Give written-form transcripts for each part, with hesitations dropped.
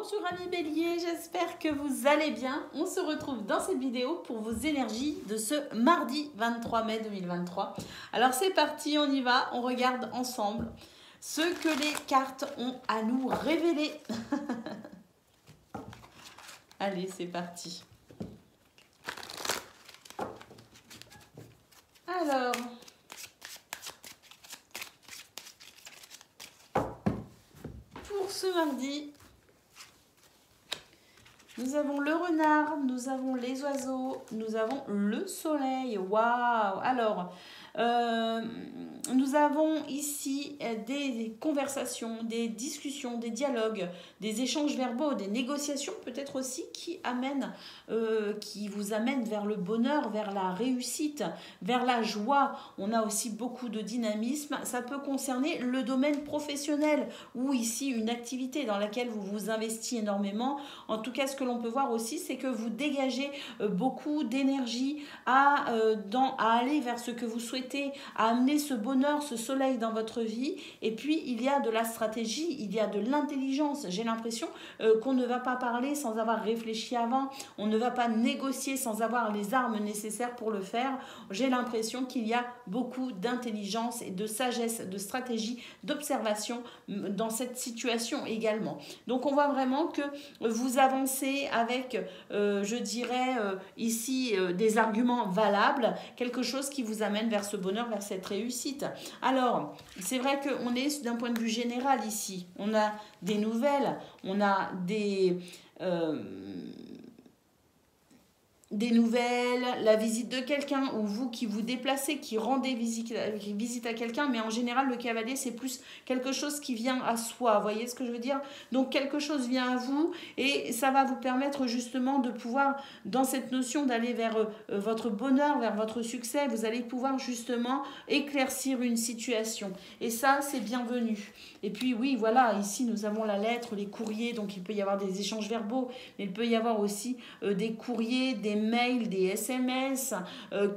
Bonjour amis béliers, j'espère que vous allez bien. On se retrouve dans cette vidéo pour vos énergies de ce mardi 23 mai 2023. Alors c'est parti, on y va, on regarde ensemble ce que les cartes ont à nous révéler. Allez, c'est parti. Alors, pour ce mardi, nous avons le renard, nous avons les oiseaux, nous avons le soleil. Waouh! Alors, nous avons ici des conversations, des discussions, des dialogues, des échanges verbaux, des négociations peut-être aussi qui vous amènent vers le bonheur, vers la réussite, vers la joie. On a aussi beaucoup de dynamisme. Ça peut concerner le domaine professionnel ou ici une activité dans laquelle vous vous investissez énormément. En tout cas, ce que l'on peut voir aussi, c'est que vous dégagez beaucoup d'énergie à aller vers ce que vous souhaitez, à amener ce bonheur, ce soleil dans votre vie. Et puis, il y a de la stratégie, il y a de l'intelligence. J'ai l'impression qu'on ne va pas parler sans avoir réfléchi avant. On ne va pas négocier sans avoir les armes nécessaires pour le faire. J'ai l'impression qu'il y a beaucoup d'intelligence et de sagesse, de stratégie, d'observation dans cette situation également. Donc, on voit vraiment que vous avancez avec, je dirais, ici, des arguments valables, quelque chose qui vous amène vers ce bonheur, vers cette réussite. Alors, c'est vrai qu'on est d'un point de vue général ici. On a des nouvelles, on a des nouvelles, la visite de quelqu'un, ou vous qui vous déplacez, qui rendez visite à quelqu'un, mais en général, le cavalier, c'est plus quelque chose qui vient à soi, vous voyez ce que je veux dire? Donc, quelque chose vient à vous, et ça va vous permettre justement de pouvoir, dans cette notion d'aller vers votre bonheur, vers votre succès, vous allez pouvoir justement éclaircir une situation. Et ça, c'est bienvenu. Et puis, oui, voilà, ici, nous avons la lettre, les courriers, donc il peut y avoir des échanges verbaux, mais il peut y avoir aussi des courriers, des mails, des SMS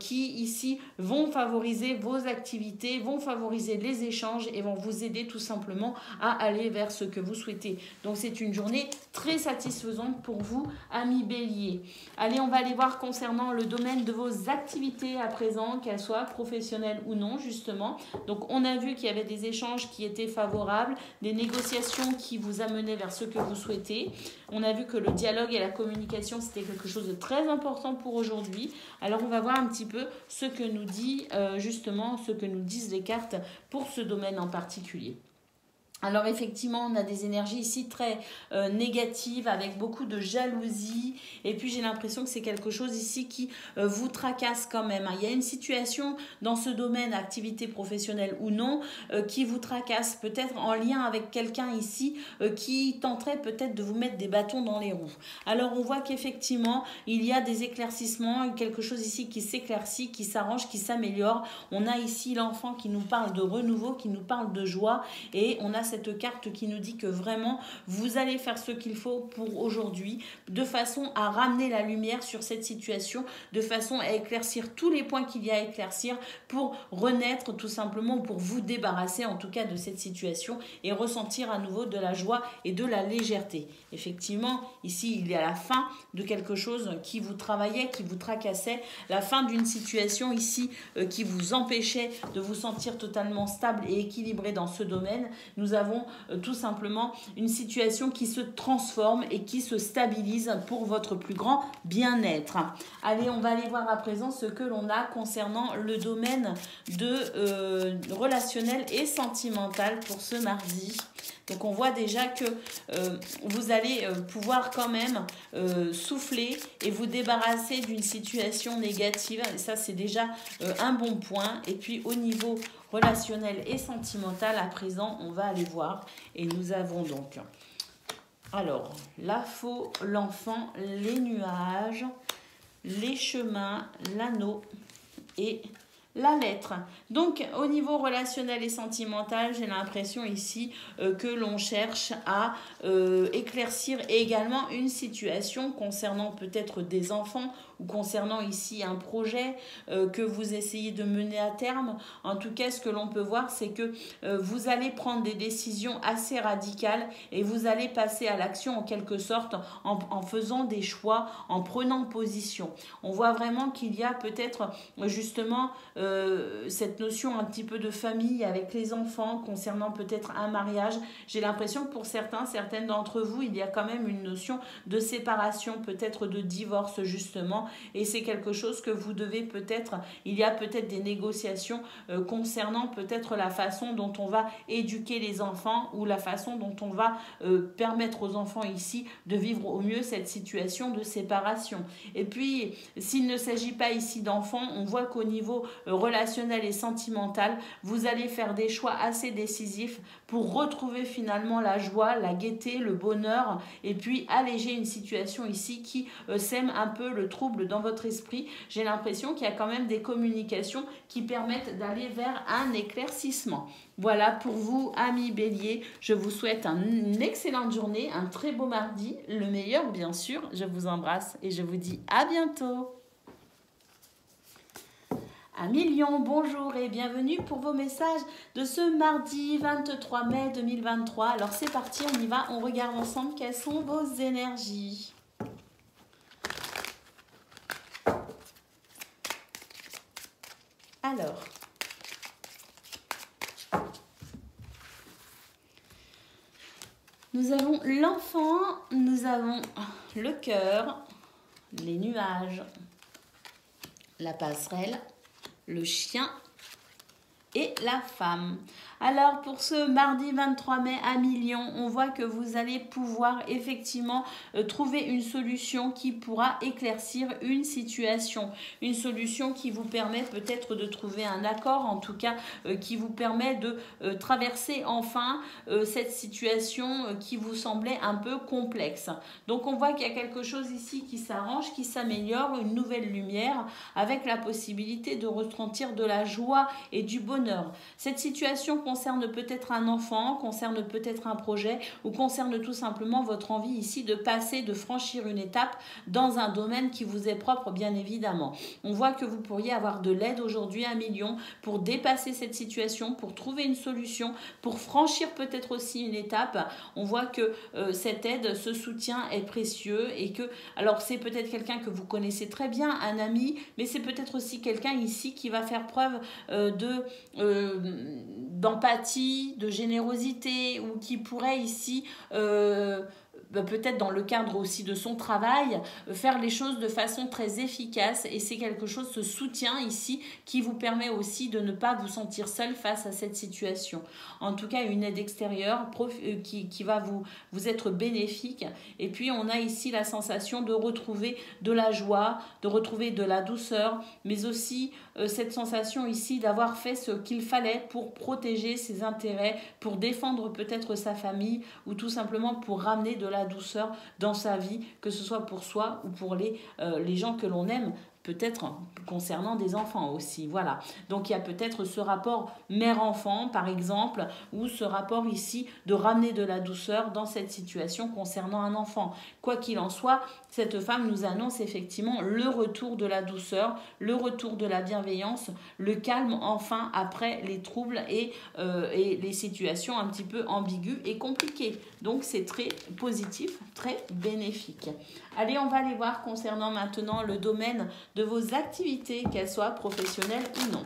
qui ici vont favoriser vos activités, vont favoriser les échanges et vont vous aider tout simplement à aller vers ce que vous souhaitez. Donc c'est une journée très satisfaisante pour vous, amis béliers. Allez, on va aller voir concernant le domaine de vos activités à présent, qu'elles soient professionnelles ou non justement. Donc on a vu qu'il y avait des échanges qui étaient favorables, des négociations qui vous amenaient vers ce que vous souhaitez. On a vu que le dialogue et la communication, c'était quelque chose de très important pour aujourd'hui. Alors, on va voir un petit peu ce que nous dit justement, ce que nous disent les cartes pour ce domaine en particulier. Alors effectivement, on a des énergies ici très négatives avec beaucoup de jalousie et puis j'ai l'impression que c'est quelque chose ici qui vous tracasse quand même. Il y a une situation dans ce domaine, activité professionnelle ou non, qui vous tracasse peut-être en lien avec quelqu'un ici qui tenterait peut-être de vous mettre des bâtons dans les roues. Alors on voit qu'effectivement, il y a des éclaircissements, quelque chose ici qui s'éclaircit, qui s'arrange, qui s'améliore. On a ici l'enfant qui nous parle de renouveau, qui nous parle de joie et on a cette carte qui nous dit que vraiment vous allez faire ce qu'il faut pour aujourd'hui de façon à ramener la lumière sur cette situation, de façon à éclaircir tous les points qu'il y a à éclaircir pour renaître tout simplement, pour vous débarrasser en tout cas de cette situation et ressentir à nouveau de la joie et de la légèreté. Effectivement, ici il y a la fin de quelque chose qui vous travaillait, qui vous tracassait, la fin d'une situation ici qui vous empêchait de vous sentir totalement stable et équilibré dans ce domaine. Nous avons tout simplement une situation qui se transforme et qui se stabilise pour votre plus grand bien-être. Allez, on va aller voir à présent ce que l'on a concernant le domaine de relationnel et sentimental pour ce mardi. Donc on voit déjà que vous allez pouvoir quand même souffler et vous débarrasser d'une situation négative. Et ça, c'est déjà un bon point. Et puis au niveau relationnel et sentimental, à présent, on va aller voir. Et nous avons donc, alors, la faux, l'enfant, les nuages, les chemins, l'anneau et la lettre. Donc au niveau relationnel et sentimental, j'ai l'impression ici que l'on cherche à éclaircir également une situation concernant peut-être des enfants ou concernant ici un projet que vous essayez de mener à terme. En tout cas, ce que l'on peut voir, c'est que vous allez prendre des décisions assez radicales et vous allez passer à l'action en quelque sorte en faisant des choix, en prenant position. On voit vraiment qu'il y a peut-être justement cette notion un petit peu de famille avec les enfants concernant peut-être un mariage. J'ai l'impression que pour certaines d'entre vous, il y a quand même une notion de séparation, peut-être de divorce justement, et c'est quelque chose que vous devez peut-être, il y a peut-être des négociations concernant peut-être la façon dont on va éduquer les enfants ou la façon dont on va permettre aux enfants ici de vivre au mieux cette situation de séparation. Et puis, s'il ne s'agit pas ici d'enfants, on voit qu'au niveau relationnel et sentimental, vous allez faire des choix assez décisifs pour retrouver finalement la joie, la gaieté, le bonheur et puis alléger une situation ici qui sème un peu le trouble dans votre esprit. J'ai l'impression qu'il y a quand même des communications qui permettent d'aller vers un éclaircissement. Voilà pour vous, amis Bélier. Je vous souhaite une excellente journée, un très beau mardi, le meilleur bien sûr. Je vous embrasse et je vous dis à bientôt. Amis Lion, bonjour et bienvenue pour vos messages de ce mardi 23 mai 2023. Alors c'est parti, on y va, on regarde ensemble quelles sont vos énergies. Alors, nous avons l'enfant, nous avons le cœur, les nuages, la passerelle, le chien et la femme. Alors pour ce mardi 23 mai à Lion, on voit que vous allez pouvoir effectivement trouver une solution qui pourra éclaircir une situation. Une solution qui vous permet peut-être de trouver un accord, en tout cas qui vous permet de traverser enfin cette situation qui vous semblait un peu complexe. Donc on voit qu'il y a quelque chose ici qui s'arrange, qui s'améliore, une nouvelle lumière avec la possibilité de ressentir de la joie et du bonheur. Cette situation concerne peut-être un enfant, concerne peut-être un projet ou concerne tout simplement votre envie ici de passer, de franchir une étape dans un domaine qui vous est propre bien évidemment. On voit que vous pourriez avoir de l'aide aujourd'hui à Lion pour dépasser cette situation, pour trouver une solution, pour franchir peut-être aussi une étape. On voit que cette aide, ce soutien est précieux et que, alors c'est peut-être quelqu'un que vous connaissez très bien, un ami, mais c'est peut-être aussi quelqu'un ici qui va faire preuve d'empathie, de générosité ou qui pourrait ici peut-être dans le cadre aussi de son travail, faire les choses de façon très efficace et c'est quelque chose, ce soutien ici qui vous permet aussi de ne pas vous sentir seul face à cette situation. En tout cas, une aide extérieure qui va vous être bénéfique et puis on a ici la sensation de retrouver de la joie, de retrouver de la douceur, mais aussi cette sensation ici d'avoir fait ce qu'il fallait pour protéger ses intérêts, pour défendre peut-être sa famille ou tout simplement pour ramener de la douceur dans sa vie, que ce soit pour soi ou pour les gens que l'on aime, peut-être concernant des enfants aussi. Voilà. Donc il y a peut-être ce rapport mère-enfant par exemple, ou ce rapport ici de ramener de la douceur dans cette situation concernant un enfant. Quoi qu'il en soit, cette femme nous annonce effectivement le retour de la douceur, le retour de la bienveillance, le calme enfin après les troubles et les situations un petit peu ambiguës et compliquées. Donc c'est très positif, très bénéfique. Allez, on va aller voir concernant maintenant le domaine de vos activités, qu'elles soient professionnelles ou non.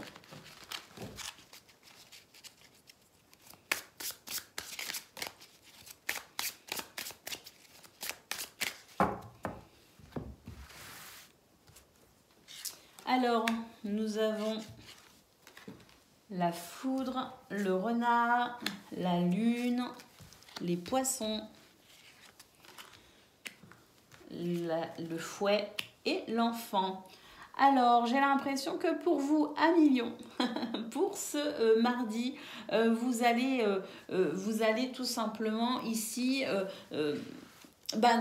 Alors, nous avons la foudre, le renard, la lune, les poissons, le fouet et l'enfant. Alors, j'ai l'impression que pour vous, à Lion, pour ce mardi, vous allez tout simplement ici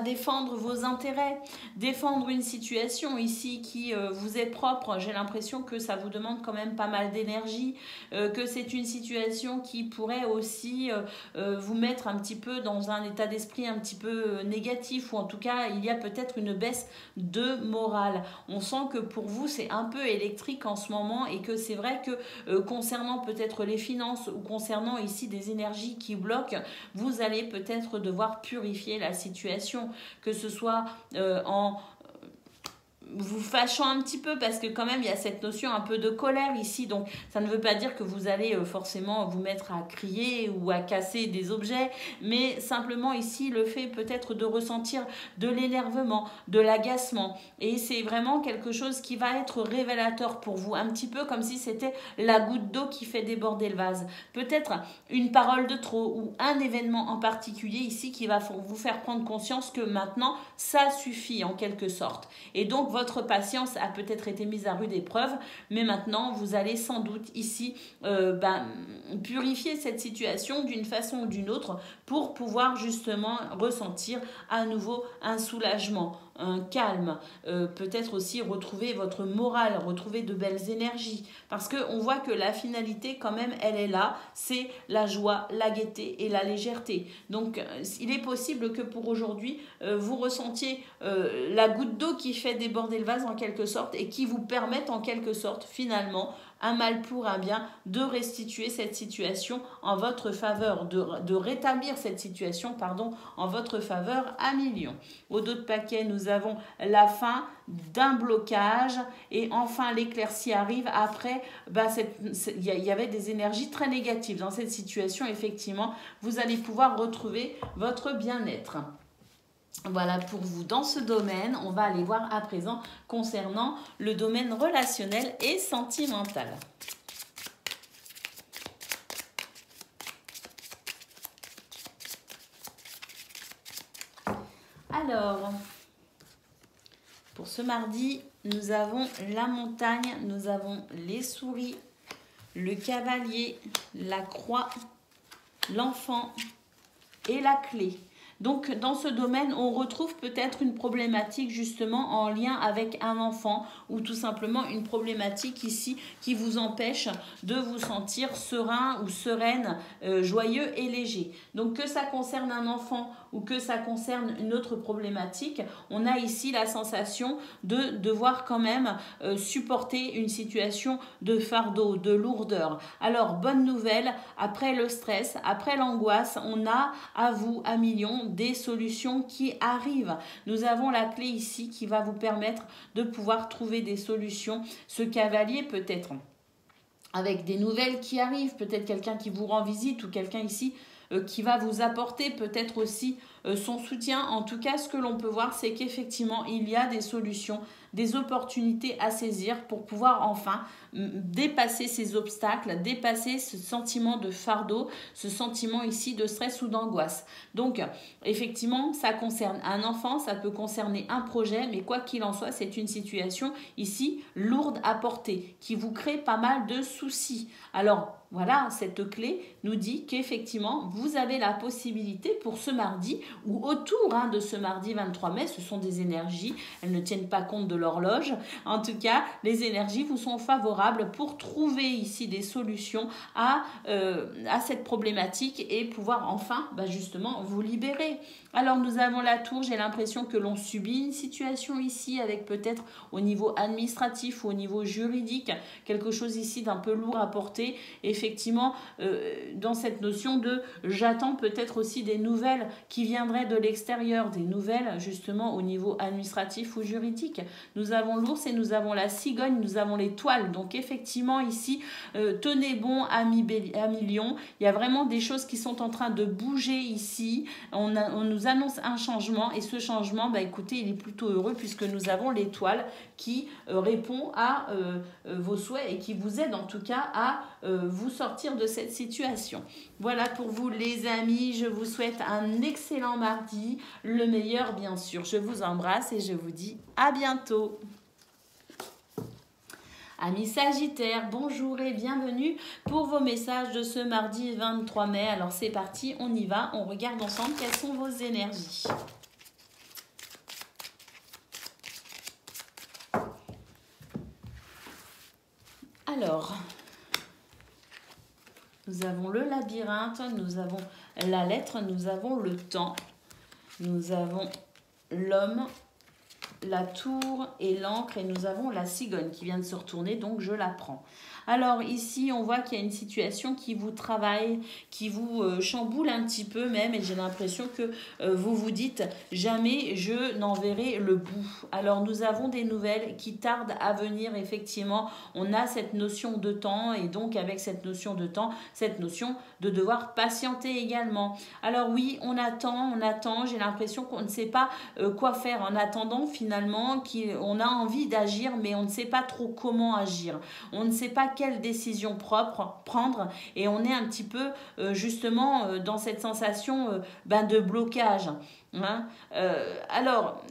défendre vos intérêts, défendre une situation ici qui vous est propre. J'ai l'impression que ça vous demande quand même pas mal d'énergie, que c'est une situation qui pourrait aussi vous mettre un petit peu dans un état d'esprit un petit peu négatif, ou en tout cas il y a peut-être une baisse de morale. On sent que pour vous c'est un peu électrique en ce moment, et que c'est vrai que concernant peut-être les finances ou concernant ici des énergies qui bloquent, vous allez peut-être devoir purifier la situation, que ce soit en vous fâchant un petit peu, parce que quand même il y a cette notion un peu de colère ici, donc ça ne veut pas dire que vous allez forcément vous mettre à crier ou à casser des objets, mais simplement ici le fait peut-être de ressentir de l'énervement, de l'agacement, et c'est vraiment quelque chose qui va être révélateur pour vous, un petit peu comme si c'était la goutte d'eau qui fait déborder le vase, peut-être une parole de trop ou un événement en particulier ici qui va vous faire prendre conscience que maintenant ça suffit en quelque sorte, et donc votre patience a peut-être été mise à rude épreuve, mais maintenant vous allez sans doute ici purifier cette situation d'une façon ou d'une autre pour pouvoir justement ressentir à nouveau un soulagement, un calme, peut-être aussi retrouver votre morale, retrouver de belles énergies, parce qu'on voit que la finalité quand même elle est là, c'est la joie, la gaieté et la légèreté. Donc il est possible que pour aujourd'hui vous ressentiez la goutte d'eau qui fait déborder le vase en quelque sorte, et qui vous permette en quelque sorte finalement, un mal pour un bien, de restituer cette situation en votre faveur, de rétablir cette situation en votre faveur à millions. Au dos de paquet, nous avons la fin d'un blocage, et enfin l'éclaircie arrive après. Il y avait des énergies très négatives dans cette situation. Effectivement, vous allez pouvoir retrouver votre bien-être. Voilà pour vous dans ce domaine. On va aller voir à présent concernant le domaine relationnel et sentimental. Alors, pour ce mardi, nous avons la montagne, nous avons les souris, le cavalier, la croix, l'enfant et la clé. Donc, dans ce domaine, on retrouve peut-être une problématique justement en lien avec un enfant, ou tout simplement une problématique ici qui vous empêche de vous sentir serein ou sereine, joyeux et léger. Donc, que ça concerne un enfant ou que ça concerne une autre problématique, on a ici la sensation de devoir quand même supporter une situation de fardeau, de lourdeur. Alors, bonne nouvelle, après le stress, après l'angoisse, on a à vous, à millions, des solutions qui arrivent. Nous avons la clé ici qui va vous permettre de pouvoir trouver des solutions. Ce cavalier peut-être avec des nouvelles qui arrivent, peut-être quelqu'un qui vous rend visite, ou quelqu'un ici qui va vous apporter peut-être aussi son soutien. En tout cas, ce que l'on peut voir, c'est qu'effectivement, il y a des solutions, des opportunités à saisir pour pouvoir enfin dépasser ces obstacles, dépasser ce sentiment de fardeau, ce sentiment ici de stress ou d'angoisse. Donc, effectivement, ça concerne un enfant, ça peut concerner un projet, mais quoi qu'il en soit, c'est une situation ici lourde à porter, qui vous crée pas mal de soucis. Alors, voilà, cette clé nous dit qu'effectivement, vous avez la possibilité pour ce mardi, ou autour de ce mardi 23 mai, ce sont des énergies, elles ne tiennent pas compte de l'horloge. En tout cas, les énergies vous sont favorables pour trouver ici des solutions à cette problématique et pouvoir enfin, justement, vous libérer. Alors, nous avons la tour, j'ai l'impression que l'on subit une situation ici avec peut-être au niveau administratif ou au niveau juridique, quelque chose ici d'un peu lourd à porter. Effectivement, dans cette notion de j'attends peut-être aussi des nouvelles qui viendraient de l'extérieur, des nouvelles justement au niveau administratif ou juridique. Nous avons l'ours et nous avons la cigogne, nous avons l'étoile. Donc effectivement ici, tenez bon amis lions, il y a vraiment des choses qui sont en train de bouger ici. On nous annonce un changement, et ce changement, écoutez, il est plutôt heureux puisque nous avons l'étoile qui répond à vos souhaits et qui vous aide en tout cas à vous sortir de cette situation. Voilà pour vous les amis, je vous souhaite un excellent mardi, le meilleur bien sûr. Je vous embrasse et je vous dis à bientôt. Amis Sagittaires, bonjour et bienvenue pour vos messages de ce mardi 23 mai. Alors c'est parti, on y va, on regarde ensemble quelles sont vos énergies. Alors, nous avons le labyrinthe, nous avons la lettre, nous avons le temps, nous avons l'homme, la tour et l'encre, et nous avons la cigogne qui vient de se retourner, donc je la prends. Alors ici, on voit qu'il y a une situation qui vous travaille, qui vous chamboule un petit peu même, et j'ai l'impression que vous vous dites « jamais je n'en verrai le bout ». Alors nous avons des nouvelles qui tardent à venir, effectivement. On a cette notion de temps, et donc avec cette notion de temps, cette notion de devoir patienter également. Alors oui, on attend, j'ai l'impression qu'on ne sait pas quoi faire en attendant finalement, on a envie d'agir, mais on ne sait pas trop comment agir. On ne sait pas quelle décision propre prendre, et on est un petit peu justement dans cette sensation de blocage. Hein. Alors,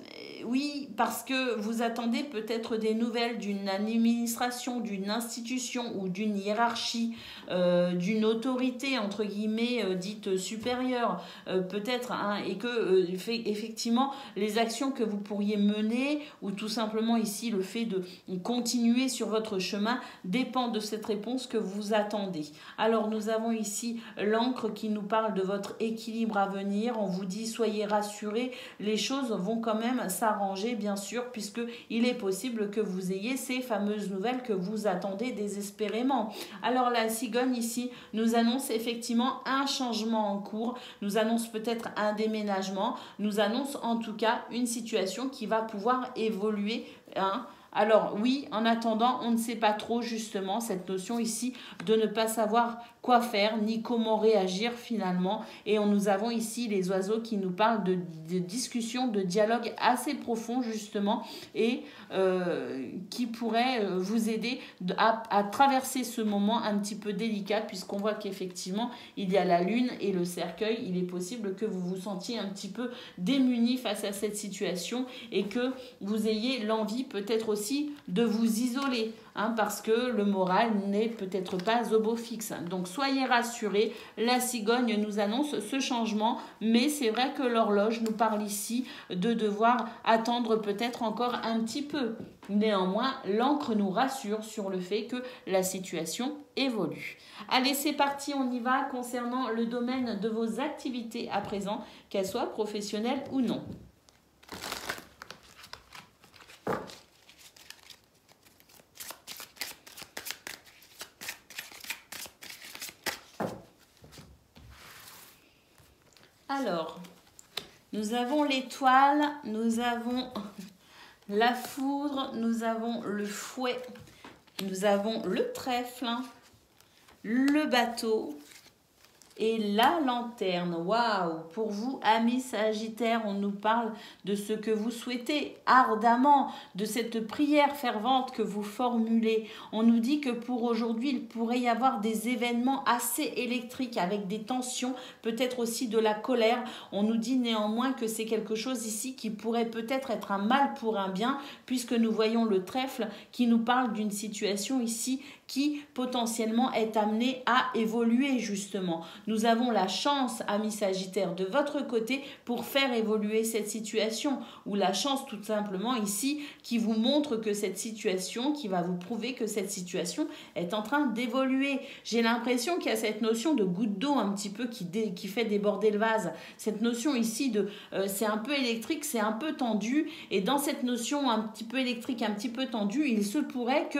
oui, parce que vous attendez peut-être des nouvelles d'une administration, d'une institution ou d'une hiérarchie, d'une autorité, entre guillemets, dite supérieure, peut-être, hein, et que, effectivement, les actions que vous pourriez mener, ou tout simplement ici, le fait de continuer sur votre chemin, dépend de cette réponse que vous attendez. Alors, nous avons ici l'encre qui nous parle de votre équilibre à venir. On vous dit, soyez rassurés, les choses vont quand même s'arranger, bien sûr, puisqu'il est possible que vous ayez ces fameuses nouvelles que vous attendez désespérément. Alors, la cigogne ici nous annonce effectivement un changement en cours, nous annonce peut-être un déménagement, nous annonce en tout cas une situation qui va pouvoir évoluer, hein. Alors oui, en attendant, on ne sait pas trop justement cette notion ici de ne pas savoir quoi faire ni comment réagir finalement. Et nous avons ici les oiseaux qui nous parlent de discussions, de dialogues assez profonds justement, et qui pourraient vous aider à traverser ce moment un petit peu délicat, puisqu'on voit qu'effectivement il y a la lune et le cercueil. Il est possible que vous vous sentiez un petit peu démuni face à cette situation, et que vous ayez l'envie peut-être aussi de vous isoler, hein, parce que le moral n'est peut-être pas au beau fixe. Donc soyez rassurés, la cigogne nous annonce ce changement, mais c'est vrai que l'horloge nous parle ici de devoir attendre peut-être encore un petit peu. Néanmoins, l'encre nous rassure sur le fait que la situation évolue. Allez, c'est parti, on y va concernant le domaine de vos activités à présent, qu'elles soient professionnelles ou non. Alors, nous avons l'étoile, nous avons la foudre, nous avons le fouet, nous avons le trèfle, le bateau et la lanterne. Waouh! Pour vous, amis Sagittaires, on nous parle de ce que vous souhaitez ardemment, de cette prière fervente que vous formulez. On nous dit que pour aujourd'hui, il pourrait y avoir des événements assez électriques avec des tensions, peut-être aussi de la colère. On nous dit néanmoins que c'est quelque chose ici qui pourrait peut-être être un mal pour un bien, puisque nous voyons le trèfle qui nous parle d'une situation ici qui potentiellement est amenée à évoluer justement. Nous avons la chance, amis Sagittaires, de votre côté pour faire évoluer cette situation, ou la chance tout simplement ici qui vous montre que cette situation, qui va vous prouver que cette situation est en train d'évoluer. J'ai l'impression qu'il y a cette notion de goutte d'eau un petit peu qui fait déborder le vase. Cette notion ici de c'est un peu électrique, c'est un peu tendu, et dans cette notion un petit peu électrique, un petit peu tendue, il se pourrait que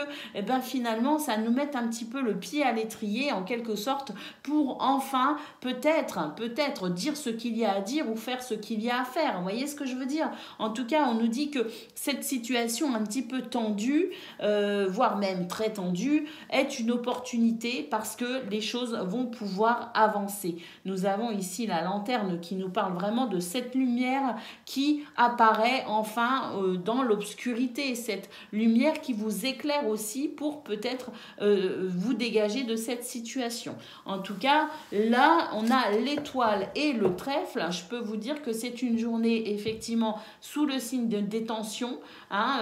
finalement ça nous mette un petit peu le pied à l'étrier en quelque sorte, pour enfin peut-être dire ce qu'il y a à dire ou faire ce qu'il y a à faire. Vous voyez ce que je veux dire? En tout cas, on nous dit que cette situation un petit peu tendue, voire même très tendue, est une opportunité parce que les choses vont pouvoir avancer. Nous avons ici la lanterne qui nous parle vraiment de cette lumière qui apparaît enfin dans l'obscurité, cette lumière qui vous éclaire aussi pour peut-être vous dégager de cette situation. En tout cas, là, on a l'étoile et le trèfle. Je peux vous dire que c'est une journée effectivement sous le signe de détention, hein,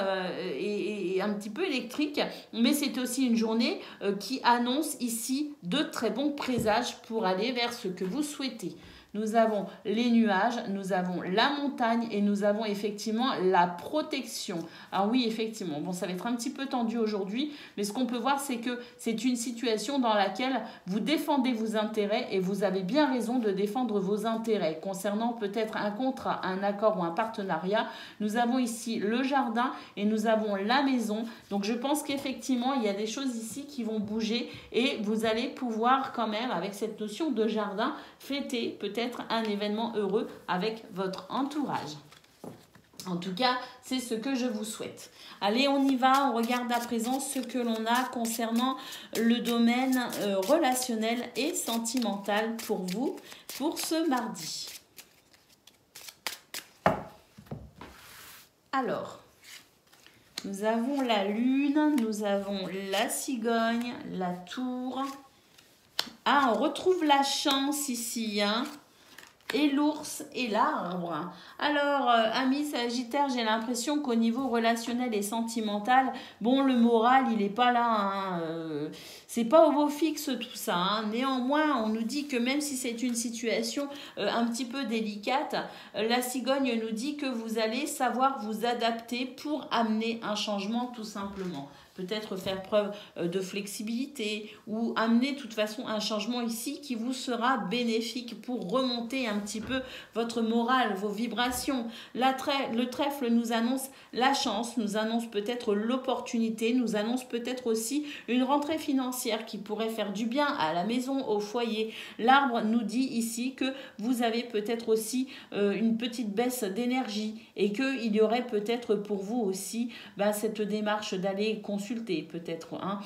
et un petit peu électrique, mais c'est aussi une journée qui annonce ici de très bons présages pour aller vers ce que vous souhaitez. nous avons les nuages, nous avons la montagne et nous avons effectivement la protection. Alors oui, effectivement, bon, ça va être un petit peu tendu aujourd'hui, mais ce qu'on peut voir, c'est que c'est une situation dans laquelle vous défendez vos intérêts et vous avez bien raison de défendre vos intérêts. Concernant peut-être un contrat, un accord ou un partenariat, nous avons ici le jardin et nous avons la maison. Donc je pense qu'effectivement, il y a des choses ici qui vont bouger et vous allez pouvoir quand même, avec cette notion de jardin, fêter peut-être un événement heureux avec votre entourage. En tout cas, c'est ce que je vous souhaite. Allez, on y va. On regarde à présent ce que l'on a concernant le domaine relationnel et sentimental pour vous, pour ce mardi. Alors, nous avons la lune, nous avons la cigogne, la tour. Ah, on retrouve la chance ici, hein, et l'ours et l'arbre. Alors, amis Sagittaire, j'ai l'impression qu'au niveau relationnel et sentimental, bon, le moral, il n'est pas là. Hein, c'est pas au beau fixe tout ça. Hein. Néanmoins, on nous dit que même si c'est une situation un petit peu délicate, la cigogne nous dit que vous allez savoir vous adapter pour amener un changement tout simplement. Peut-être faire preuve de flexibilité ou amener de toute façon un changement ici qui vous sera bénéfique pour remonter un petit peu votre morale, vos vibrations. Le trèfle nous annonce la chance, nous annonce peut-être l'opportunité, nous annonce peut-être aussi une rentrée financière qui pourrait faire du bien à la maison, au foyer. L'arbre nous dit ici que vous avez peut-être aussi une petite baisse d'énergie et qu'il y aurait peut-être pour vous aussi cette démarche d'aller consulter peut-être, hein,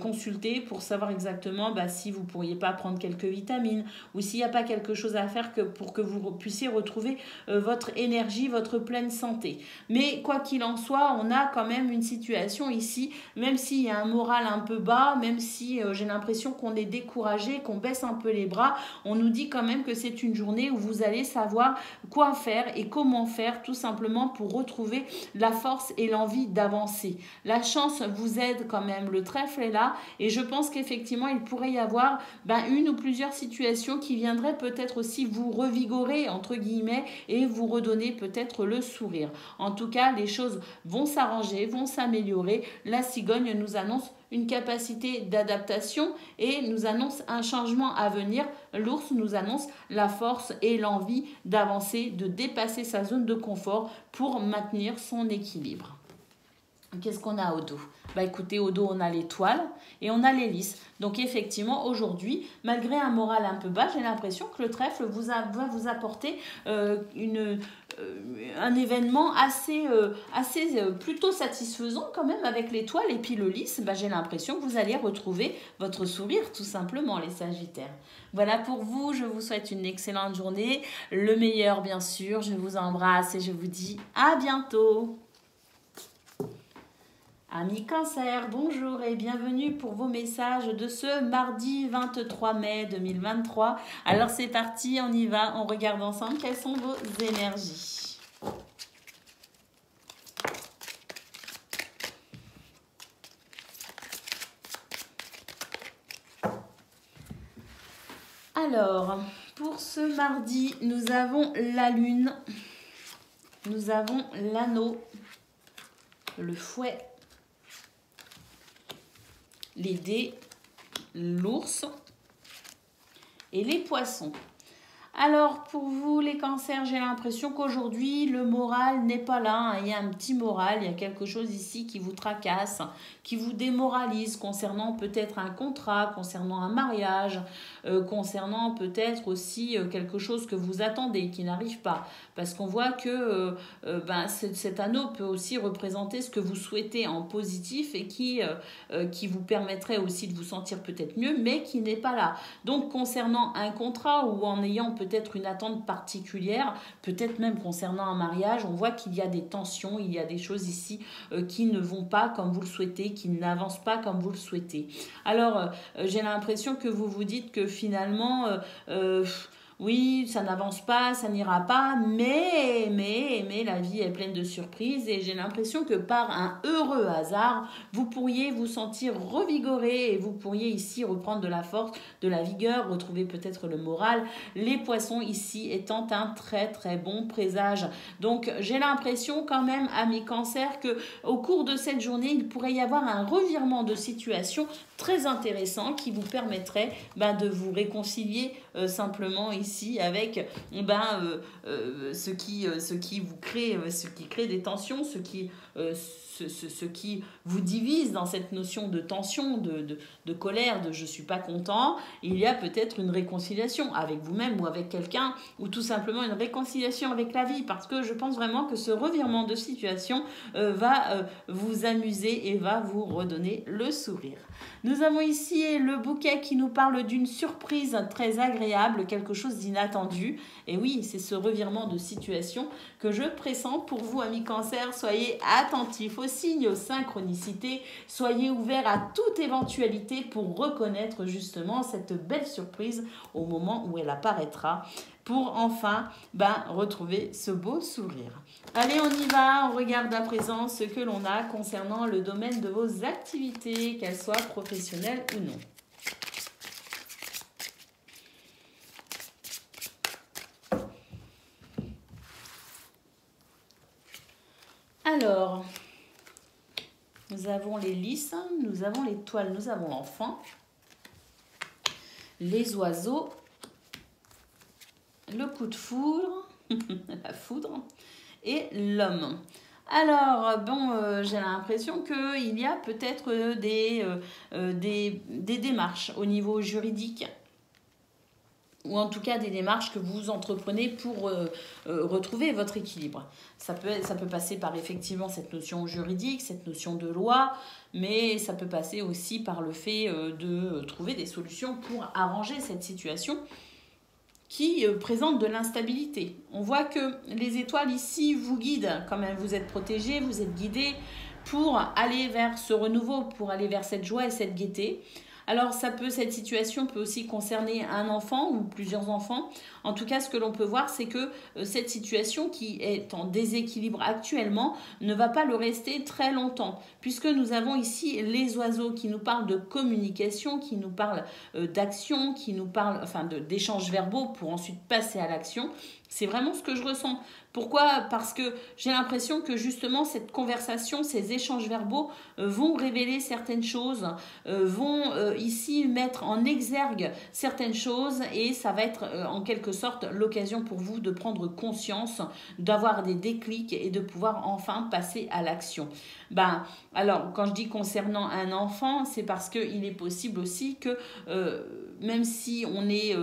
consulter pour savoir exactement si vous ne pourriez pas prendre quelques vitamines ou s'il n'y a pas quelque chose à faire pour que vous puissiez retrouver votre énergie, votre pleine santé. Mais quoi qu'il en soit, on a quand même une situation ici, même s'il y a un moral un peu bas, même si j'ai l'impression qu'on est découragé, qu'on baisse un peu les bras, on nous dit quand même que c'est une journée où vous allez savoir quoi faire et comment faire tout simplement pour retrouver la force et l'envie d'avancer. La chance vous aide quand même, le trèfle est là et je pense qu'effectivement il pourrait y avoir une ou plusieurs situations qui viendraient peut-être aussi vous revigorer entre guillemets et vous redonner peut-être le sourire. En tout cas, les choses vont s'arranger, vont s'améliorer. La cigogne nous annonce une capacité d'adaptation et nous annonce un changement à venir. L'ours nous annonce la force et l'envie d'avancer, de dépasser sa zone de confort pour maintenir son équilibre. Qu'est-ce qu'on a au dos? Écoutez, au dos, on a l'étoile et on a l'hélice. Donc, effectivement, aujourd'hui, malgré un moral un peu bas, j'ai l'impression que le trèfle va vous apporter un événement assez plutôt satisfaisant quand même avec l'étoile. Et puis, le lys, j'ai l'impression que vous allez retrouver votre sourire, tout simplement, les Sagittaires. Voilà pour vous. Je vous souhaite une excellente journée. Le meilleur, bien sûr. Je vous embrasse et je vous dis à bientôt. Amis Cancer, bonjour et bienvenue pour vos messages de ce mardi 23 mai 2023. Alors c'est parti, on y va, on regarde ensemble quelles sont vos énergies. Alors, pour ce mardi, nous avons la lune, nous avons l'anneau, le fouet, les dés, l'ours et les poissons. Alors, pour vous, les cancers, j'ai l'impression qu'aujourd'hui, le moral n'est pas là. Hein. Il y a un petit moral, il y a quelque chose ici qui vous tracasse, qui vous démoralise concernant peut-être un contrat, concernant un mariage, concernant peut-être aussi quelque chose que vous attendez, qui n'arrive pas. Parce qu'on voit que cet anneau peut aussi représenter ce que vous souhaitez en positif et qui vous permettrait aussi de vous sentir peut-être mieux, mais qui n'est pas là. Donc, concernant un contrat ou en ayant peut-être une attente particulière, peut-être même concernant un mariage, on voit qu'il y a des tensions, il y a des choses ici qui ne vont pas comme vous le souhaitez, qui n'avancent pas comme vous le souhaitez. Alors, j'ai l'impression que vous vous dites que finalement... oui, ça n'avance pas, ça n'ira pas, mais journée, la vie est pleine de surprises et j'ai l'impression que par un heureux hasard, vous pourriez vous sentir revigoré et vous pourriez ici reprendre de la force, de la vigueur, retrouver peut-être le moral. Les poissons ici étant un très très bon présage. Donc j'ai l'impression quand même, amis Cancer, que au cours de cette journée, il pourrait y avoir un revirement de situation très intéressant qui vous permettrait de vous réconcilier simplement ici avec ce qui vous crée, ce qui crée des tensions, ce qui vous divise dans cette notion de tension, de colère, de je suis pas content. Il y a peut-être une réconciliation avec vous-même ou avec quelqu'un, ou tout simplement une réconciliation avec la vie, parce que je pense vraiment que ce revirement de situation va vous amuser et va vous redonner le sourire. Nous avons ici le bouquet qui nous parle d'une surprise très agréable, quelque chose d'inattendu. Et oui, c'est ce revirement de situation que je pressens pour vous, amis Cancer. Soyez attentifs aux signes, aux synchronicités. Soyez ouverts à toute éventualité pour reconnaître justement cette belle surprise au moment où elle apparaîtra, pour enfin retrouver ce beau sourire. Allez, on y va, on regarde à présent ce que l'on a concernant le domaine de vos activités, qu'elles soient professionnelles ou non. Alors, nous avons les lys, nous avons l'étoile, nous avons l'enfant, les oiseaux, le coup de foudre, la foudre et l'homme. Alors, j'ai l'impression qu'il y a peut-être des démarches au niveau juridique, ou en tout cas des démarches que vous entreprenez pour retrouver votre équilibre. Ça peut passer par effectivement cette notion juridique, cette notion de loi, mais ça peut passer aussi par le fait de trouver des solutions pour arranger cette situation qui présente de l'instabilité. On voit que les étoiles ici vous guident, quand même vous êtes protégés, vous êtes guidés pour aller vers ce renouveau, pour aller vers cette joie et cette gaieté. Alors cette situation peut aussi concerner un enfant ou plusieurs enfants. En tout cas, ce que l'on peut voir, c'est que cette situation qui est en déséquilibre actuellement ne va pas le rester très longtemps, puisque nous avons ici les oiseaux qui nous parlent de communication, qui nous parlent d'action, qui nous parlent d'échanges verbaux pour ensuite passer à l'action. C'est vraiment ce que je ressens. Pourquoi ? Parce que j'ai l'impression que justement cette conversation, ces échanges verbaux vont révéler certaines choses, vont ici mettre en exergue certaines choses et ça va être en quelque sorte l'occasion pour vous de prendre conscience, d'avoir des déclics et de pouvoir enfin passer à l'action. Alors, quand je dis concernant un enfant, c'est parce qu'il est possible aussi que même si on est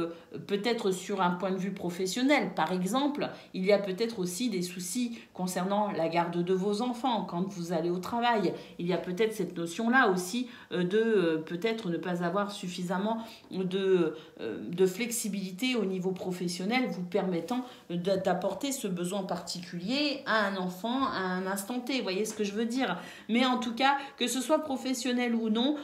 peut-être sur un point de vue professionnel, par exemple, il y a peut-être aussi des soucis concernant la garde de vos enfants quand vous allez au travail. Il y a peut-être cette notion-là aussi de peut-être ne pas avoir suffisamment de flexibilité au niveau professionnel vous permettant d'apporter ce besoin particulier à un enfant à un instant T. Vous voyez ce que je veux dire ? Mais en tout cas, que ce soit professionnel ou non,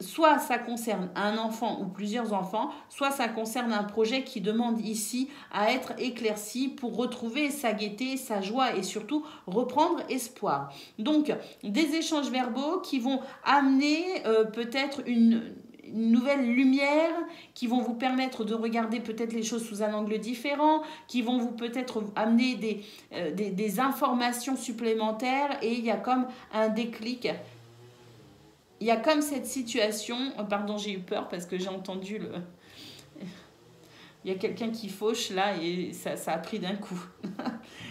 soit ça concerne un enfant ou plusieurs enfants, soit ça concerne un projet qui demande ici à être éclairci pour retrouver sa gaieté, sa joie et surtout reprendre espoir. Donc, des échanges verbaux qui vont amener peut-être une nouvelle lumière, qui vont vous permettre de regarder peut-être les choses sous un angle différent, qui vont vous peut-être amener des informations supplémentaires et il y a comme un déclic. Il y a comme cette situation, pardon j'ai eu peur parce que j'ai entendu il y a quelqu'un qui fauche là et ça a pris d'un coup.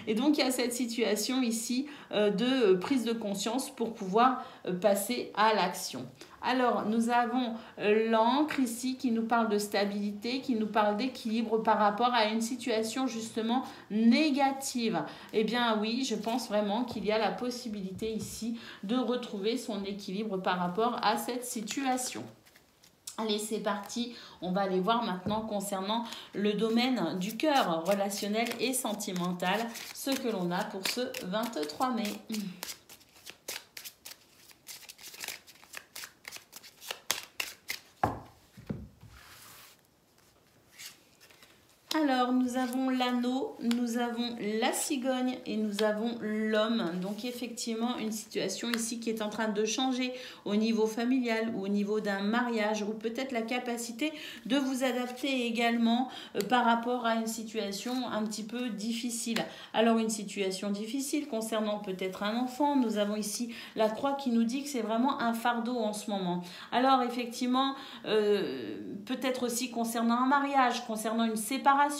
Et donc il y a cette situation ici de prise de conscience pour pouvoir passer à l'action. Alors nous avons l'encre ici qui nous parle de stabilité, qui nous parle d'équilibre par rapport à une situation justement négative. Eh bien oui, je pense vraiment qu'il y a la possibilité ici de retrouver son équilibre par rapport à cette situation. Allez, c'est parti. On va aller voir maintenant concernant le domaine du cœur relationnel et sentimental, ce que l'on a pour ce 23 mai. Alors, nous avons l'anneau, nous avons la cigogne et nous avons l'homme. Donc, effectivement, une situation ici qui est en train de changer au niveau familial ou au niveau d'un mariage ou peut-être la capacité de vous adapter également par rapport à une situation un petit peu difficile. Alors, une situation difficile concernant peut-être un enfant. Nous avons ici la croix qui nous dit que c'est vraiment un fardeau en ce moment. Alors, effectivement, peut-être aussi concernant un mariage, concernant une séparation,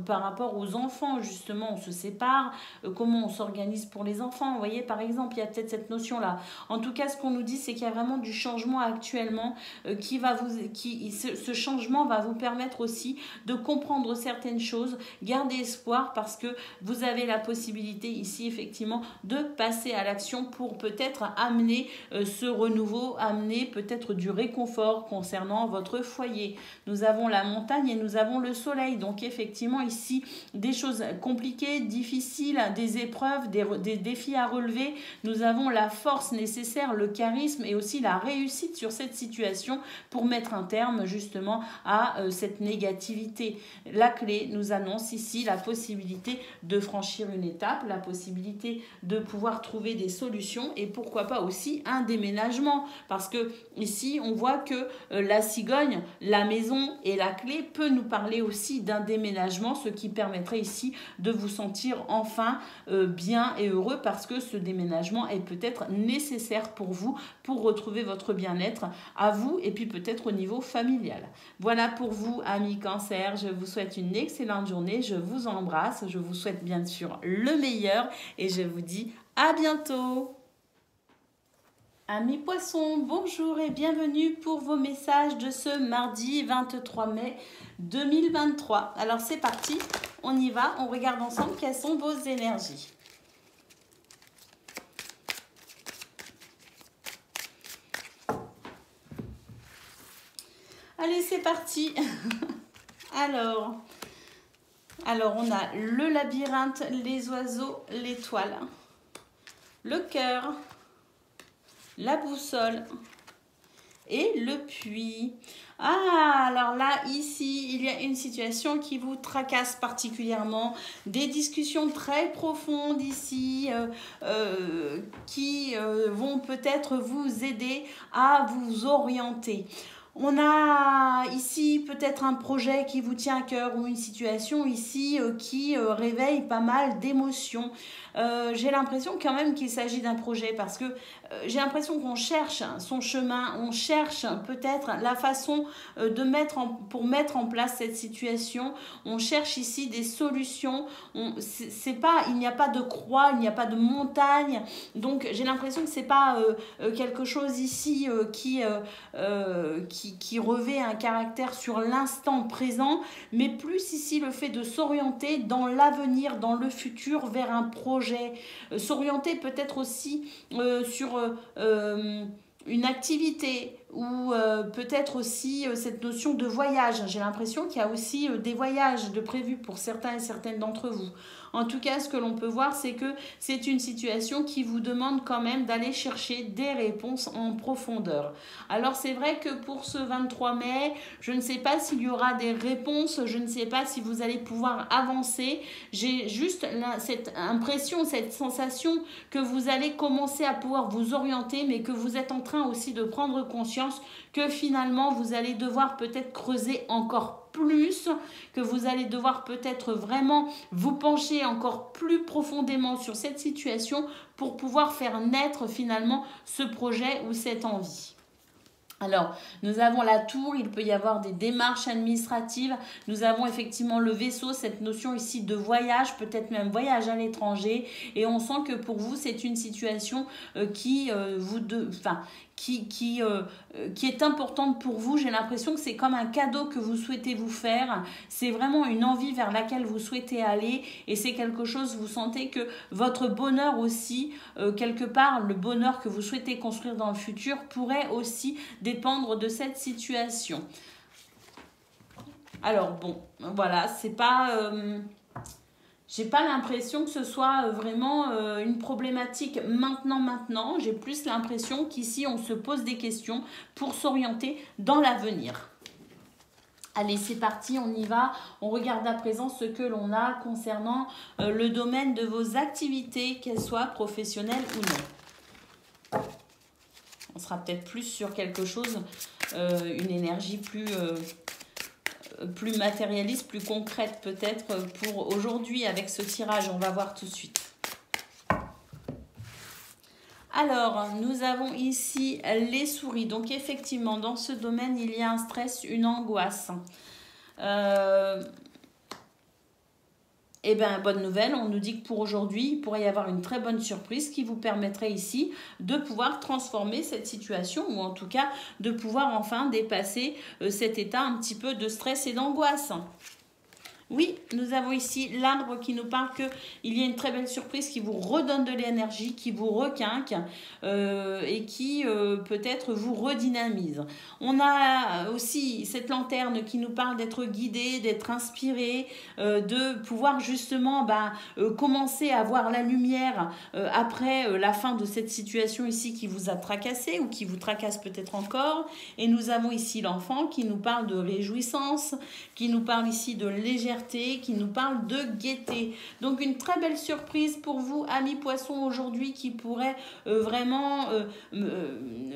par rapport aux enfants, justement, on se sépare, comment on s'organise pour les enfants, vous voyez, par exemple, il y a peut-être cette notion-là. En tout cas, ce qu'on nous dit, c'est qu'il y a vraiment du changement actuellement ce changement va vous permettre aussi de comprendre certaines choses, garder espoir parce que vous avez la possibilité ici, effectivement, de passer à l'action pour peut-être amener ce renouveau, amener peut-être du réconfort concernant votre foyer. Nous avons la montagne et nous avons le soleil, donc effectivement ici des choses compliquées, difficiles, des épreuves, des défis à relever. Nous avons la force nécessaire, le charisme et aussi la réussite sur cette situation pour mettre un terme justement à cette négativité. La clé nous annonce ici la possibilité de franchir une étape, la possibilité de pouvoir trouver des solutions et pourquoi pas aussi un déménagement parce que ici on voit que la cigogne, la maison et la clé peut nous parler aussi d'un déménagement, ce qui permettrait ici de vous sentir enfin bien et heureux parce que ce déménagement est peut-être nécessaire pour vous pour retrouver votre bien-être à vous et puis peut-être au niveau familial. Voilà pour vous, amis Cancer, je vous souhaite une excellente journée, je vous embrasse, je vous souhaite bien sûr le meilleur et je vous dis à bientôt. Amis Poissons, bonjour et bienvenue pour vos messages de ce mardi 23 mai 2023. Alors c'est parti, on y va, on regarde ensemble quelles sont vos énergies. Allez, c'est parti. Alors, on a le labyrinthe, les oiseaux, l'étoile, le cœur, la boussole et le puits. Ah, alors là, ici, il y a une situation qui vous tracasse particulièrement, des discussions très profondes ici qui vont peut-être vous aider à vous orienter. On a ici peut-être un projet qui vous tient à cœur ou une situation ici qui réveille pas mal d'émotions. J'ai l'impression quand même qu'il s'agit d'un projet parce que j'ai l'impression qu'on cherche son chemin, on cherche peut-être la façon pour mettre en place cette situation. On cherche ici des solutions. Il n'y a pas de croix, il n'y a pas de montagne. Donc j'ai l'impression que c'est pas quelque chose ici qui revêt un caractère sur l'instant présent, mais plus ici le fait de s'orienter dans l'avenir, dans le futur, vers un projet. S'orienter peut-être aussi sur une activité ou peut-être aussi cette notion de voyage. J'ai l'impression qu'il y a aussi des voyages de prévus pour certains et certaines d'entre vous. En tout cas, ce que l'on peut voir, c'est que c'est une situation qui vous demande quand même d'aller chercher des réponses en profondeur. Alors, c'est vrai que pour ce 23 mai, je ne sais pas s'il y aura des réponses, je ne sais pas si vous allez pouvoir avancer. J'ai juste cette impression, cette sensation que vous allez commencer à pouvoir vous orienter, mais que vous êtes en train aussi de prendre conscience que finalement, vous allez devoir peut-être creuser encore plus, que vous allez devoir peut-être vraiment vous pencher encore plus profondément sur cette situation pour pouvoir faire naître finalement ce projet ou cette envie. Alors, nous avons la tour, il peut y avoir des démarches administratives, nous avons effectivement le vaisseau, cette notion ici de voyage, peut-être même voyage à l'étranger, et on sent que pour vous, c'est une situation qui est importante pour vous. J'ai l'impression que c'est comme un cadeau que vous souhaitez vous faire. C'est vraiment une envie vers laquelle vous souhaitez aller et c'est quelque chose, vous sentez que votre bonheur aussi, quelque part, le bonheur que vous souhaitez construire dans le futur pourrait aussi dépendre de cette situation. Alors bon, voilà, c'est pas... j'ai pas l'impression que ce soit vraiment une problématique maintenant. J'ai plus l'impression qu'ici, on se pose des questions pour s'orienter dans l'avenir. Allez, c'est parti, on y va. On regarde à présent ce que l'on a concernant le domaine de vos activités, qu'elles soient professionnelles ou non. On sera peut-être plus sur quelque chose, une énergie plus matérialiste, plus concrète peut-être pour aujourd'hui avec ce tirage. On va voir tout de suite. Alors, nous avons ici les souris. Donc, effectivement, dans ce domaine, il y a un stress, une angoisse. Eh bien, bonne nouvelle, on nous dit que pour aujourd'hui, il pourrait y avoir une très bonne surprise qui vous permettrait ici de pouvoir transformer cette situation ou en tout cas de pouvoir enfin dépasser cet état un petit peu de stress et d'angoisse. Oui, nous avons ici l'arbre qui nous parle qu'il y a une très belle surprise qui vous redonne de l'énergie, qui vous requinque et qui peut-être vous redynamise. On a aussi cette lanterne qui nous parle d'être guidé, d'être inspiré, de pouvoir justement commencer à voir la lumière après la fin de cette situation ici qui vous a tracassé ou qui vous tracasse peut-être encore. Et nous avons ici l'enfant qui nous parle de réjouissance, qui nous parle ici de légèreté, qui nous parle de gaieté. Donc une très belle surprise pour vous, amis poissons, aujourd'hui qui pourrait vraiment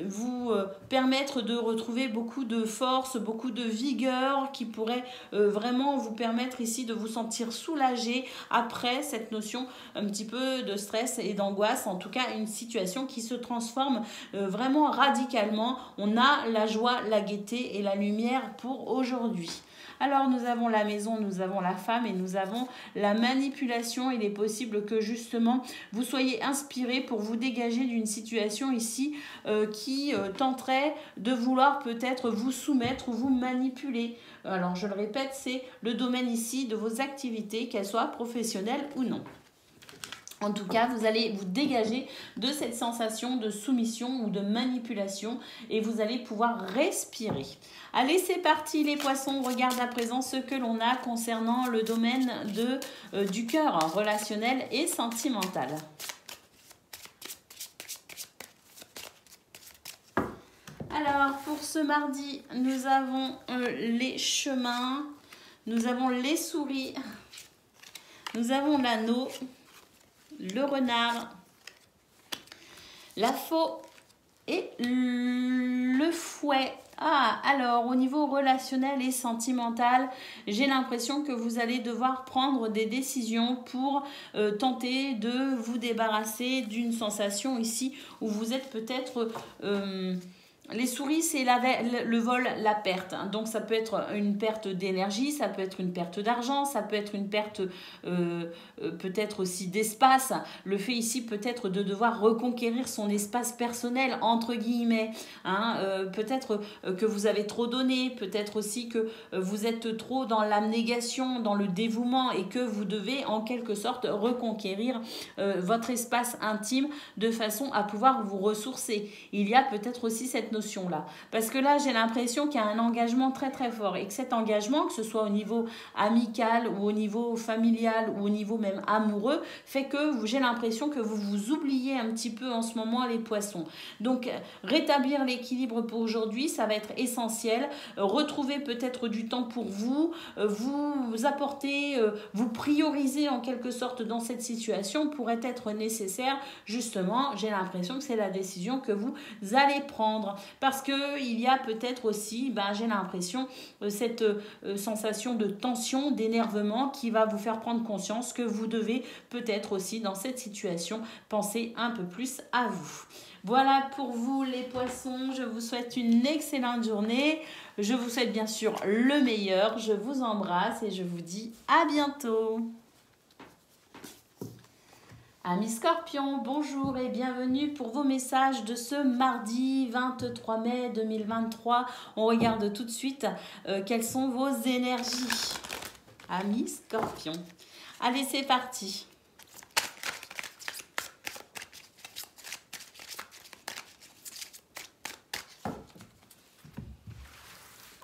vous permettre de retrouver beaucoup de force, beaucoup de vigueur, qui pourrait vraiment vous permettre ici de vous sentir soulagé après cette notion un petit peu de stress et d'angoisse, en tout cas une situation qui se transforme vraiment radicalement. On a la joie, la gaieté et la lumière pour aujourd'hui. Alors nous avons la maison, nous avons la femme et nous avons la manipulation. Il est possible que justement vous soyez inspiré pour vous dégager d'une situation ici qui tenterait de vouloir peut-être vous soumettre ou vous manipuler. Alors je le répète, c'est le domaine ici de vos activités, qu'elles soient professionnelles ou non. En tout cas, vous allez vous dégager de cette sensation de soumission ou de manipulation et vous allez pouvoir respirer. Allez, c'est parti les poissons, on regarde à présent ce que l'on a concernant le domaine du cœur relationnel et sentimental. Alors, pour ce mardi, nous avons les chemins, nous avons les souris, nous avons l'anneau, le renard, la faux et le fouet. Ah, alors au niveau relationnel et sentimental, j'ai l'impression que vous allez devoir prendre des décisions pour tenter de vous débarrasser d'une sensation ici où vous êtes peut-être... les souris, c'est le vol, la perte. Donc, ça peut être une perte d'énergie, ça peut être une perte d'argent, ça peut être une perte peut-être aussi d'espace. Le fait ici peut-être de devoir reconquérir son espace personnel, entre guillemets. Peut-être que vous avez trop donné, peut-être aussi que vous êtes trop dans l'abnégation, dans le dévouement et que vous devez en quelque sorte reconquérir votre espace intime de façon à pouvoir vous ressourcer. Il y a peut-être aussi cette notion-là. Parce que là, j'ai l'impression qu'il y a un engagement très très fort et que cet engagement, que ce soit au niveau amical ou au niveau familial ou au niveau même amoureux, fait que j'ai l'impression que vous vous oubliez un petit peu en ce moment les poissons. Donc, rétablir l'équilibre pour aujourd'hui, ça va être essentiel. Retrouver peut-être du temps pour vous, vous apporter, vous prioriser en quelque sorte dans cette situation pourrait être nécessaire. Justement, j'ai l'impression que c'est la décision que vous allez prendre. Parce qu'il y a peut-être aussi, j'ai l'impression, cette sensation de tension, d'énervement qui va vous faire prendre conscience que vous devez peut-être aussi dans cette situation penser un peu plus à vous. Voilà pour vous les poissons, je vous souhaite une excellente journée. Je vous souhaite bien sûr le meilleur, je vous embrasse et je vous dis à bientôt. Amis Scorpions, bonjour et bienvenue pour vos messages de ce mardi 23 mai 2023. On regarde tout de suite quelles sont vos énergies. Amis Scorpions. Allez, c'est parti.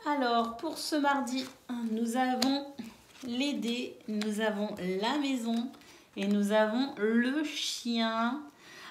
Alors, pour ce mardi, nous avons les dés, nous avons la maison et nous avons le chien.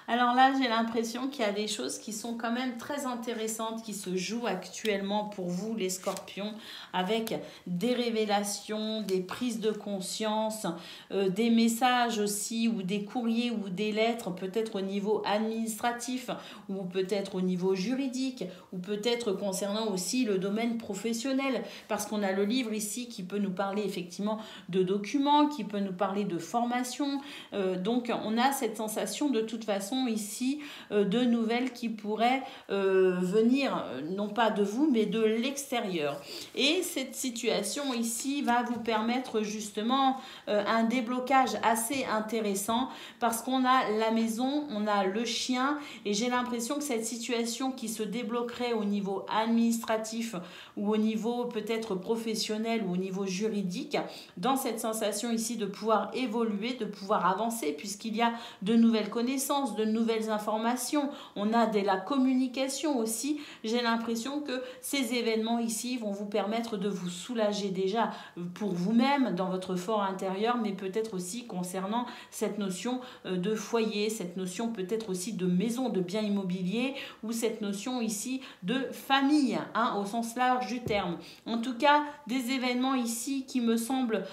Alors là, j'ai l'impression qu'il y a des choses qui sont quand même très intéressantes qui se jouent actuellement pour vous, les scorpions, avec des révélations, des prises de conscience, des messages aussi, ou des courriers ou des lettres, peut-être au niveau administratif, ou peut-être au niveau juridique, ou peut-être concernant aussi le domaine professionnel, parce qu'on a le livre ici qui peut nous parler effectivement de documents, qui peut nous parler de formation. Donc on a cette sensation de toute façon ici de nouvelles qui pourraient venir non pas de vous mais de l'extérieur, et cette situation ici va vous permettre justement un déblocage assez intéressant, parce qu'on a la maison, on a le chien, et j'ai l'impression que cette situation qui se débloquerait au niveau administratif ou au niveau peut-être professionnel ou au niveau juridique, dans cette sensation ici de pouvoir évoluer, de pouvoir avancer, puisqu'il y a de nouvelles connaissances, de nouvelles informations, on a de la communication aussi. J'ai l'impression que ces événements ici vont vous permettre de vous soulager déjà pour vous-même dans votre fort intérieur, mais peut-être aussi concernant cette notion de foyer, cette notion peut-être aussi de maison, de bien immobilier, ou cette notion ici de famille, hein, au sens large du terme. En tout cas, des événements ici qui me semblent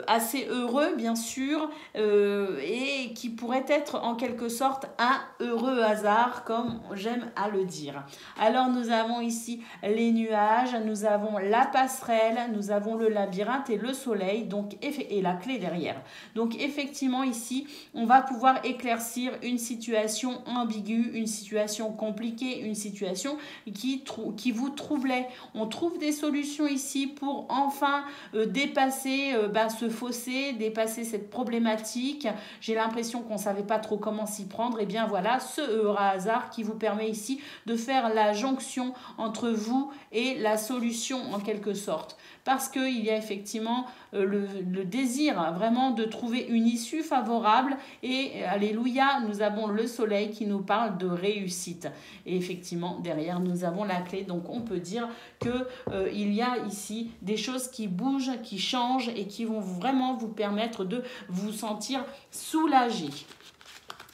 assez heureux, bien sûr, et qui pourrait être en quelque sorte un heureux hasard, comme j'aime à le dire. Alors nous avons ici les nuages, nous avons la passerelle, nous avons le labyrinthe et le soleil, donc, et la clé derrière. Donc effectivement ici, on va pouvoir éclaircir une situation ambiguë, une situation compliquée, une situation qui vous troublait. On trouve des solutions ici pour enfin dépasser ce fossé, dépasser cette problématique. J'ai l'impression qu'on ne savait pas trop comment s'y prendre. Et bien voilà, ce heureux hasard qui vous permet ici de faire la jonction entre vous et la solution en quelque sorte. Parce qu'il y a effectivement le désir vraiment de trouver une issue favorable. Et alléluia, nous avons le soleil qui nous parle de réussite. Et effectivement, derrière, nous avons la clé. Donc on peut dire qu'il y a ici des choses qui bougent, qui changent et qui vont vraiment vous permettre de vous sentir soulagé.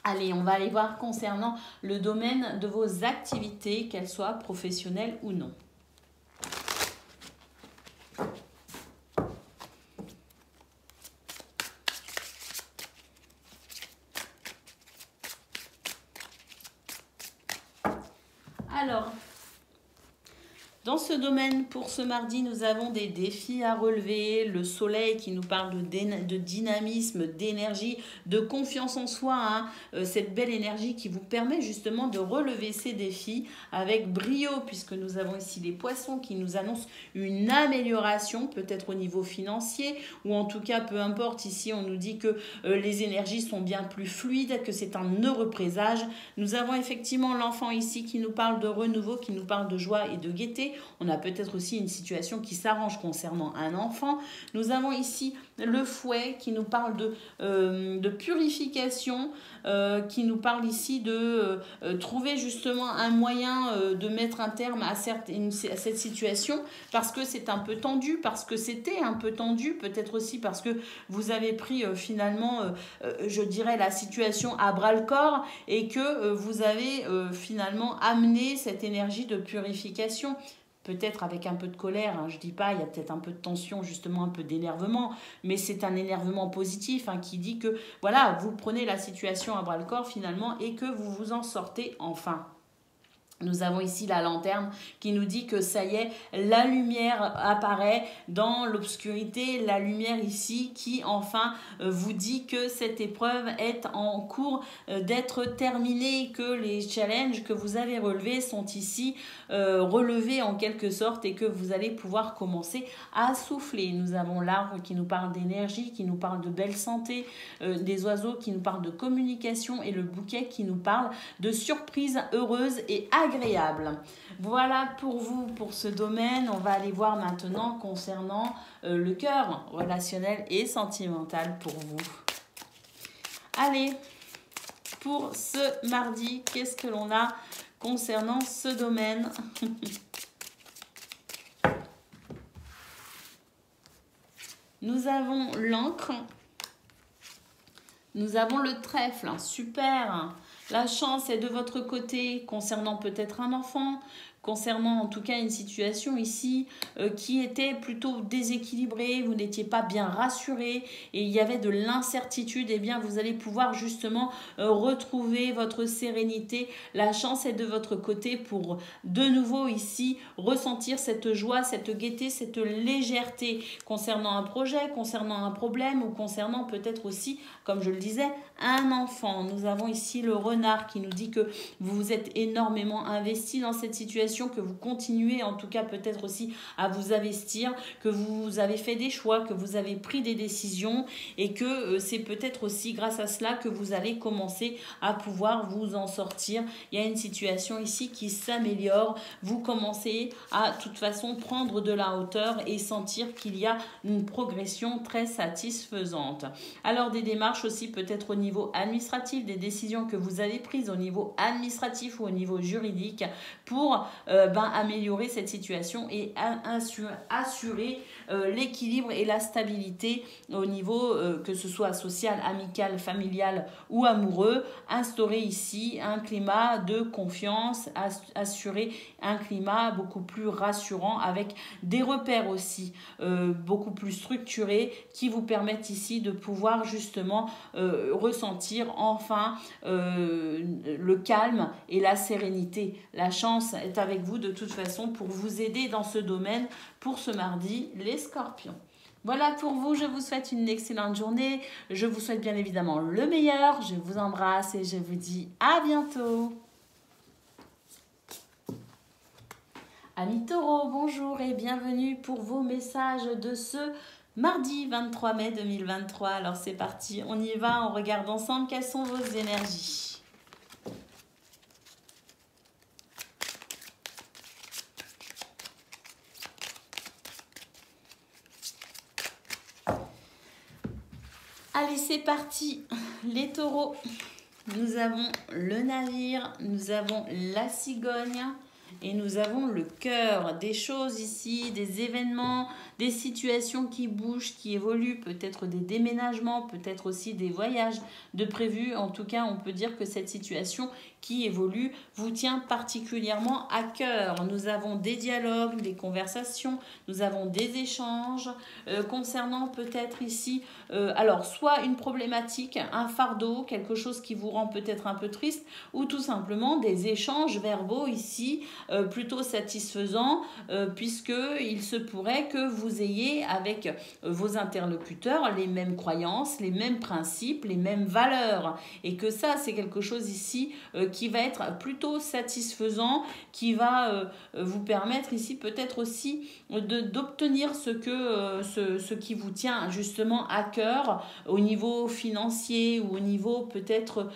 Allez, on va aller voir concernant le domaine de vos activités, qu'elles soient professionnelles ou non. Alors, dans ce domaine, pour ce mardi, nous avons des défis à relever. Le soleil qui nous parle de dynamisme, d'énergie, de confiance en soi. Hein, cette belle énergie qui vous permet justement de relever ces défis avec brio, puisque nous avons ici les poissons qui nous annoncent une amélioration, peut-être au niveau financier, ou en tout cas, peu importe, ici on nous dit que les énergies sont bien plus fluides, que c'est un heureux présage. Nous avons effectivement l'enfant ici qui nous parle de renouveau, qui nous parle de joie et de gaieté. On a peut-être aussi une situation qui s'arrange concernant un enfant. Nous avons ici le fouet qui nous parle de purification, qui nous parle ici de trouver justement un moyen de mettre un terme à cette situation, parce que c'est un peu tendu, parce que c'était un peu tendu, peut-être aussi parce que vous avez pris finalement, je dirais, la situation à bras-le-corps, et que vous avez finalement amené cette énergie de purification. Peut-être avec un peu de colère, hein, je ne dis pas, il y a peut-être un peu de tension, justement un peu d'énervement, mais c'est un énervement positif, hein, qui dit que voilà, vous prenez la situation à bras-le-corps finalement et que vous vous en sortez enfin. Nous avons ici la lanterne qui nous dit que ça y est, la lumière apparaît dans l'obscurité, la lumière ici qui enfin vous dit que cette épreuve est en cours d'être terminée, que les challenges que vous avez relevés sont ici relevés en quelque sorte, et que vous allez pouvoir commencer à souffler. Nous avons l'arbre qui nous parle d'énergie, qui nous parle de belle santé, des oiseaux qui nous parlent de communication, et le bouquet qui nous parle de surprises heureuses et agréable. Voilà pour vous, pour ce domaine. On va aller voir maintenant concernant le cœur relationnel et sentimental pour vous. Allez, pour ce mardi, qu'est-ce que l'on a concernant ce domaine? Nous avons l'encre. Nous avons le trèfle, super. La chance est de votre côté concernant peut-être un enfant, concernant en tout cas une situation ici qui était plutôt déséquilibrée, vous n'étiez pas bien rassuré et il y avait de l'incertitude, et bien vous allez pouvoir justement retrouver votre sérénité. La chance est de votre côté pour de nouveau ici ressentir cette joie, cette gaieté, cette légèreté concernant un projet, concernant un problème ou concernant peut-être aussi, comme je le disais, un enfant. Nous avons ici le renard qui nous dit que vous vous êtes énormément investi dans cette situation, que vous continuez en tout cas peut-être aussi à vous investir, que vous avez fait des choix, que vous avez pris des décisions et que c'est peut-être aussi grâce à cela que vous allez commencer à pouvoir vous en sortir. Il y a une situation ici qui s'améliore, vous commencez à de toute façon prendre de la hauteur et sentir qu'il y a une progression très satisfaisante. Alors des démarches aussi peut-être au niveau administratif, des décisions que vous avez prises au niveau administratif ou au niveau juridique pour améliorer cette situation et assurer l'équilibre et la stabilité au niveau que ce soit social, amical, familial ou amoureux. Instaurer ici un climat de confiance, assurer un climat beaucoup plus rassurant avec des repères aussi beaucoup plus structurés qui vous permettent ici de pouvoir justement ressentir enfin le calme et la sérénité. La chance est avec vous de toute façon pour vous aider dans ce domaine pour ce mardi, les scorpions. Voilà pour vous, je vous souhaite une excellente journée. Je vous souhaite bien évidemment le meilleur. Je vous embrasse et je vous dis à bientôt. Amis taureaux, bonjour et bienvenue pour vos messages de ce mardi 23 mai 2023. Alors c'est parti, on y va, on regarde ensemble quelles sont vos énergies. Allez, c'est parti, les taureaux. Nous avons le navire, nous avons la cigogne et nous avons le cœur. Des choses ici, des événements, des situations qui bougent, qui évoluent, peut-être des déménagements, peut-être aussi des voyages de prévus. En tout cas, on peut dire que cette situation qui évolue vous tient particulièrement à cœur. Nous avons des dialogues, des conversations, nous avons des échanges concernant peut-être ici, alors soit une problématique, un fardeau, quelque chose qui vous rend peut-être un peu triste, ou tout simplement des échanges verbaux ici plutôt satisfaisants, puisqu'il se pourrait que vous ayez avec vos interlocuteurs les mêmes croyances, les mêmes principes, les mêmes valeurs, et que ça c'est quelque chose ici qui va être plutôt satisfaisant, qui va vous permettre ici peut-être aussi d'obtenir ce qui vous tient justement à cœur au niveau financier ou au niveau peut-être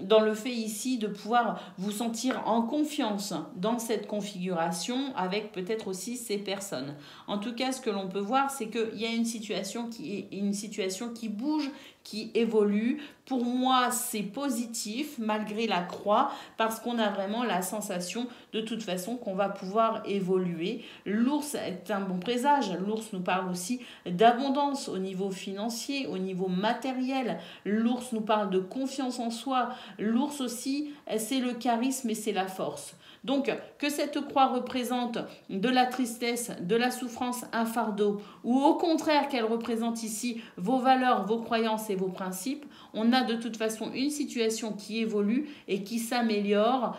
dans le fait ici de pouvoir vous sentir en confiance dans cette configuration avec peut-être aussi ces personnes. En tout cas, ce que l'on peut voir, c'est qu'il y a une situation qui bouge, qui évolue. Pour moi, c'est positif malgré la croix parce qu'on a vraiment la sensation de toute façon qu'on va pouvoir évoluer. L'ours est un bon présage. L'ours nous parle aussi d'abondance au niveau financier, au niveau matériel. L'ours nous parle de confiance en soi. L'ours aussi, c'est le charisme et c'est la force. Donc, que cette croix représente de la tristesse, de la souffrance, un fardeau, ou au contraire qu'elle représente ici vos valeurs, vos croyances et vos principes, on a de toute façon une situation qui évolue et qui s'améliore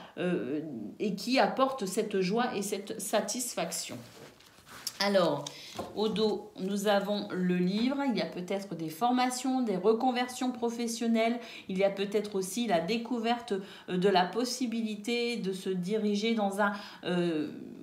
et qui apporte cette joie et cette satisfaction. Alors, au dos, nous avons le livre, il y a peut-être des formations, des reconversions professionnelles, il y a peut-être aussi la découverte de la possibilité de se diriger dans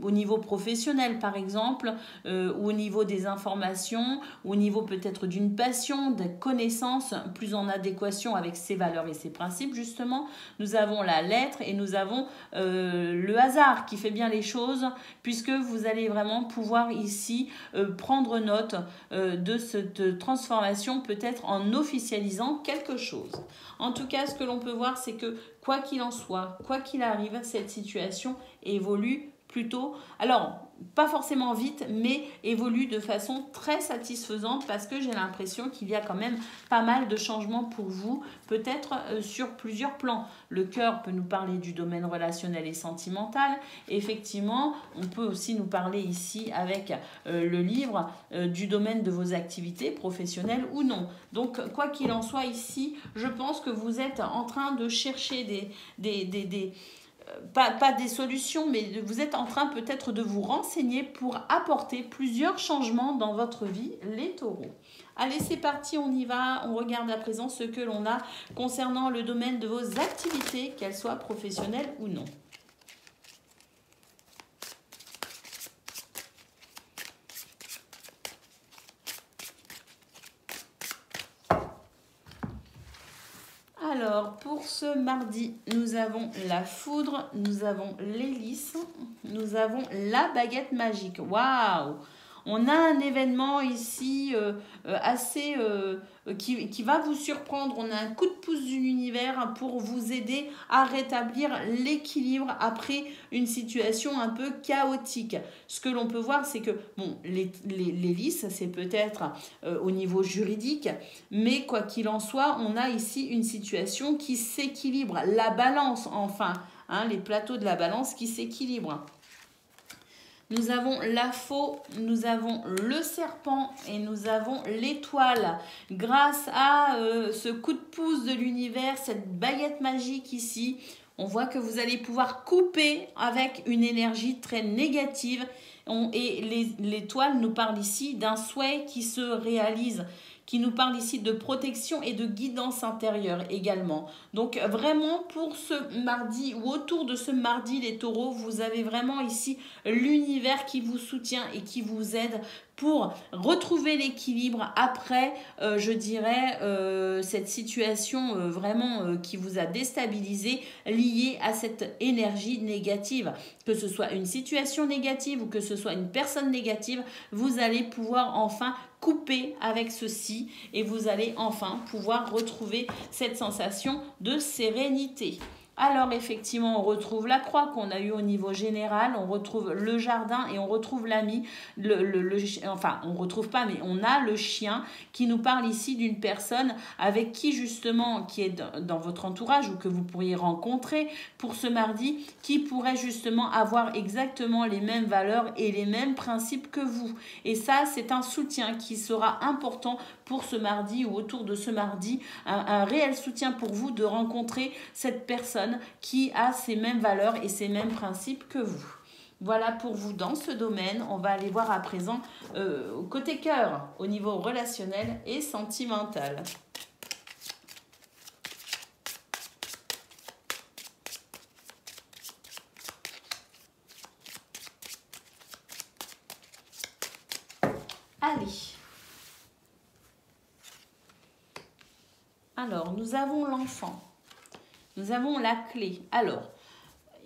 au niveau professionnel par exemple, ou au niveau des informations, au niveau peut-être d'une passion, des connaissances plus en adéquation avec ses valeurs et ses principes justement. Nous avons la lettre et nous avons le hasard qui fait bien les choses puisque vous allez vraiment pouvoir ici prendre note de cette transformation peut-être en officialisant quelque chose. En tout cas, ce que l'on peut voir, c'est que quoi qu'il en soit, quoi qu'il arrive, cette situation évolue plutôt. Alors, pas forcément vite, mais évolue de façon très satisfaisante parce que j'ai l'impression qu'il y a quand même pas mal de changements pour vous, peut-être sur plusieurs plans. Le cœur peut nous parler du domaine relationnel et sentimental. Effectivement, on peut aussi nous parler ici avec le livre du domaine de vos activités professionnelles ou non. Donc, quoi qu'il en soit ici, je pense que vous êtes en train de chercher pas des solutions, mais vous êtes en train peut-être de vous renseigner pour apporter plusieurs changements dans votre vie, les taureaux. Allez, c'est parti, on y va. On regarde à présent ce que l'on a concernant le domaine de vos activités, qu'elles soient professionnelles ou non. Alors, pour ce mardi, nous avons la foudre, nous avons l'hélice, nous avons la baguette magique. Waouh! On a un événement ici qui va vous surprendre. On a un coup de pouce de l'univers pour vous aider à rétablir l'équilibre après une situation un peu chaotique. Ce que l'on peut voir, c'est que bon, l'hélice, c'est peut-être au niveau juridique, mais quoi qu'il en soit, on a ici une situation qui s'équilibre. La balance, enfin, hein, les plateaux de la balance qui s'équilibrent. Nous avons la faux, nous avons le serpent et nous avons l'étoile. Grâce à ce coup de pouce de l'univers, cette baguette magique ici, on voit que vous allez pouvoir couper avec une énergie très négative. Et l'étoile nous parle ici d'un souhait qui se réalise, qui nous parle ici de protection et de guidance intérieure également. Donc vraiment pour ce mardi ou autour de ce mardi les taureaux, vous avez vraiment ici l'univers qui vous soutient et qui vous aide pour retrouver l'équilibre après, je dirais, cette situation vraiment qui vous a déstabilisé liée à cette énergie négative. Que ce soit une situation négative ou que ce soit une personne négative, vous allez pouvoir enfin couper avec ceci et vous allez enfin pouvoir retrouver cette sensation de sérénité. Alors effectivement, on retrouve la croix qu'on a eue au niveau général, on retrouve le jardin et on retrouve l'ami, enfin on retrouve pas, mais on a le chien qui nous parle ici d'une personne avec qui justement, qui est dans votre entourage ou que vous pourriez rencontrer pour ce mardi, qui pourrait justement avoir exactement les mêmes valeurs et les mêmes principes que vous. Et ça, c'est un soutien qui sera important pour ce mardi ou autour de ce mardi, un réel soutien pour vous de rencontrer cette personne qui a ces mêmes valeurs et ces mêmes principes que vous. Voilà pour vous dans ce domaine. On va aller voir à présent côté cœur, au niveau relationnel et sentimental. Allez. Alors, nous avons l'enfant. Nous avons la clé. Alors,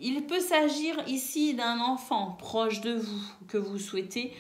il peut s'agir ici d'un enfant proche de vous que vous souhaitez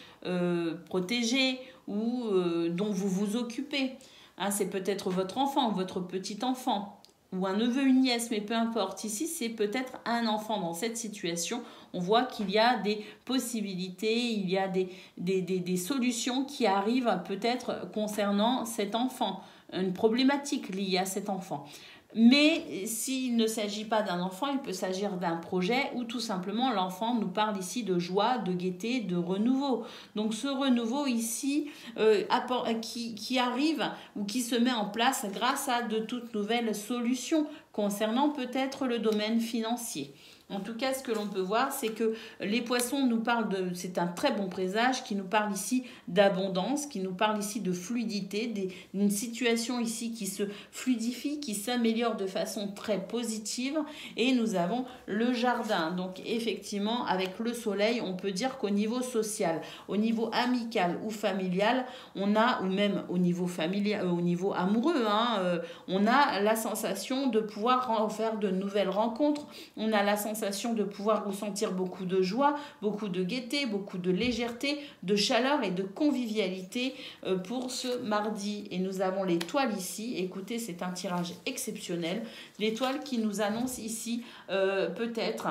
protéger ou dont vous vous occupez. Hein, c'est peut-être votre enfant, votre petit enfant ou un neveu, une nièce, mais peu importe. Ici, c'est peut-être un enfant dans cette situation. On voit qu'il y a des possibilités, il y a des solutions qui arrivent peut-être concernant cet enfant, une problématique liée à cet enfant. Mais s'il ne s'agit pas d'un enfant, il peut s'agir d'un projet où tout simplement l'enfant nous parle ici de joie, de gaieté, de renouveau. Donc ce renouveau ici qui arrive ou qui se met en place grâce à de toutes nouvelles solutions concernant peut-être le domaine financier. En tout cas, ce que l'on peut voir, c'est que les poissons nous parlent c'est un très bon présage qui nous parle ici d'abondance, qui nous parle ici de fluidité, d'une situation ici qui se fluidifie, qui s'améliore de façon très positive. Et nous avons le jardin. Donc effectivement, avec le soleil, on peut dire qu'au niveau social, au niveau amical ou familial, on a, ou même au niveau familial, au niveau amoureux, on a la sensation de pouvoir faire de nouvelles rencontres. On a la sensation de pouvoir ressentir beaucoup de joie, beaucoup de gaieté, beaucoup de légèreté, de chaleur et de convivialité pour ce mardi. Et nous avons l'étoile ici. Écoutez, c'est un tirage exceptionnel. L'étoile qui nous annonce ici peut-être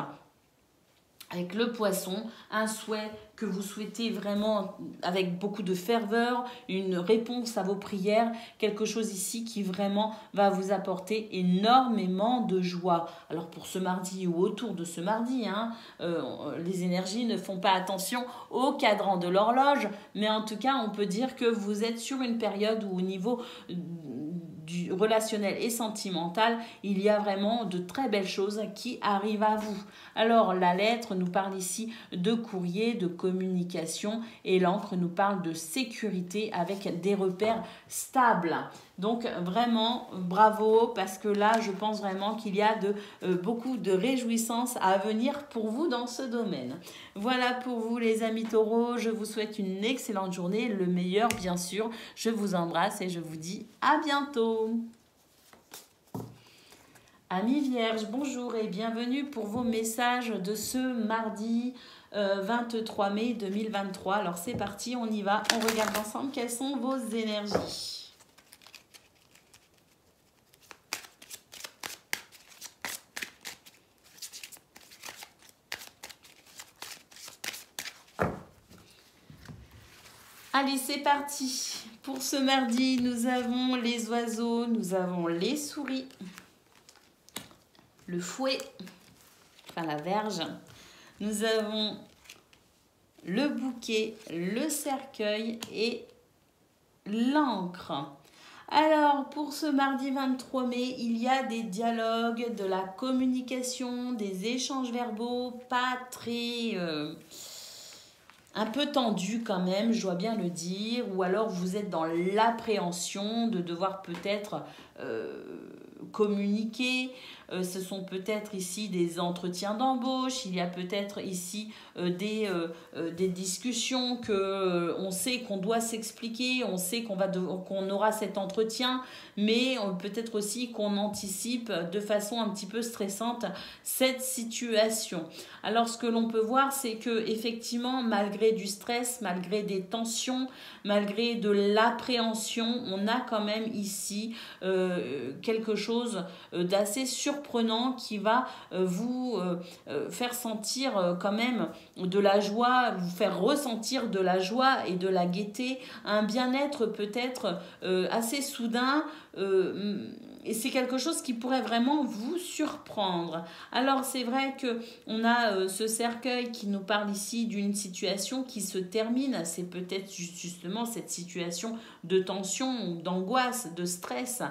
avec le poisson, un souhait que vous souhaitez vraiment avec beaucoup de ferveur, une réponse à vos prières, quelque chose ici qui vraiment va vous apporter énormément de joie. Alors pour ce mardi ou autour de ce mardi, les énergies ne font pas attention au cadran de l'horloge, mais en tout cas on peut dire que vous êtes sur une période où au niveau du relationnel et sentimental, il y a vraiment de très belles choses qui arrivent à vous. Alors la lettre nous parle ici de courrier, de communication et l'encre nous parle de sécurité avec des repères stables. Donc vraiment bravo parce que là je pense vraiment qu'il y a beaucoup de réjouissances à venir pour vous dans ce domaine. Voilà pour vous les amis taureaux, je vous souhaite une excellente journée, le meilleur bien sûr. Je vous embrasse et je vous dis à bientôt. Amis vierges, bonjour et bienvenue pour vos messages de ce mardi 23 mai 2023. Alors c'est parti, on y va, on regarde ensemble quelles sont vos énergies. Allez, c'est parti. Pour ce mardi, nous avons les oiseaux, nous avons les souris, le fouet, enfin la verge. Nous avons le bouquet, le cercueil et l'encre. Alors, pour ce mardi 23 mai, il y a des dialogues, de la communication, des échanges verbaux, pas très... un peu tendu quand même, je dois bien le dire, ou alors vous êtes dans l'appréhension de devoir peut-être communiquer. Ce sont peut-être ici des entretiens d'embauche, il y a peut-être ici des discussions que on sait qu'on doit s'expliquer, on sait qu'on aura cet entretien, mais peut-être aussi qu'on anticipe de façon un petit peu stressante cette situation. Alors ce que l'on peut voir, c'est que effectivement, malgré du stress, malgré des tensions, malgré de l'appréhension, on a quand même ici quelque chose d'assez surprenant qui va vous faire sentir quand même de la joie, vous faire ressentir de la joie et de la gaieté, un bien-être peut-être assez soudain. Et c'est quelque chose qui pourrait vraiment vous surprendre. Alors c'est vrai que on a ce cercueil qui nous parle ici d'une situation qui se termine. C'est peut-être justement cette situation de tension, d'angoisse, de stress,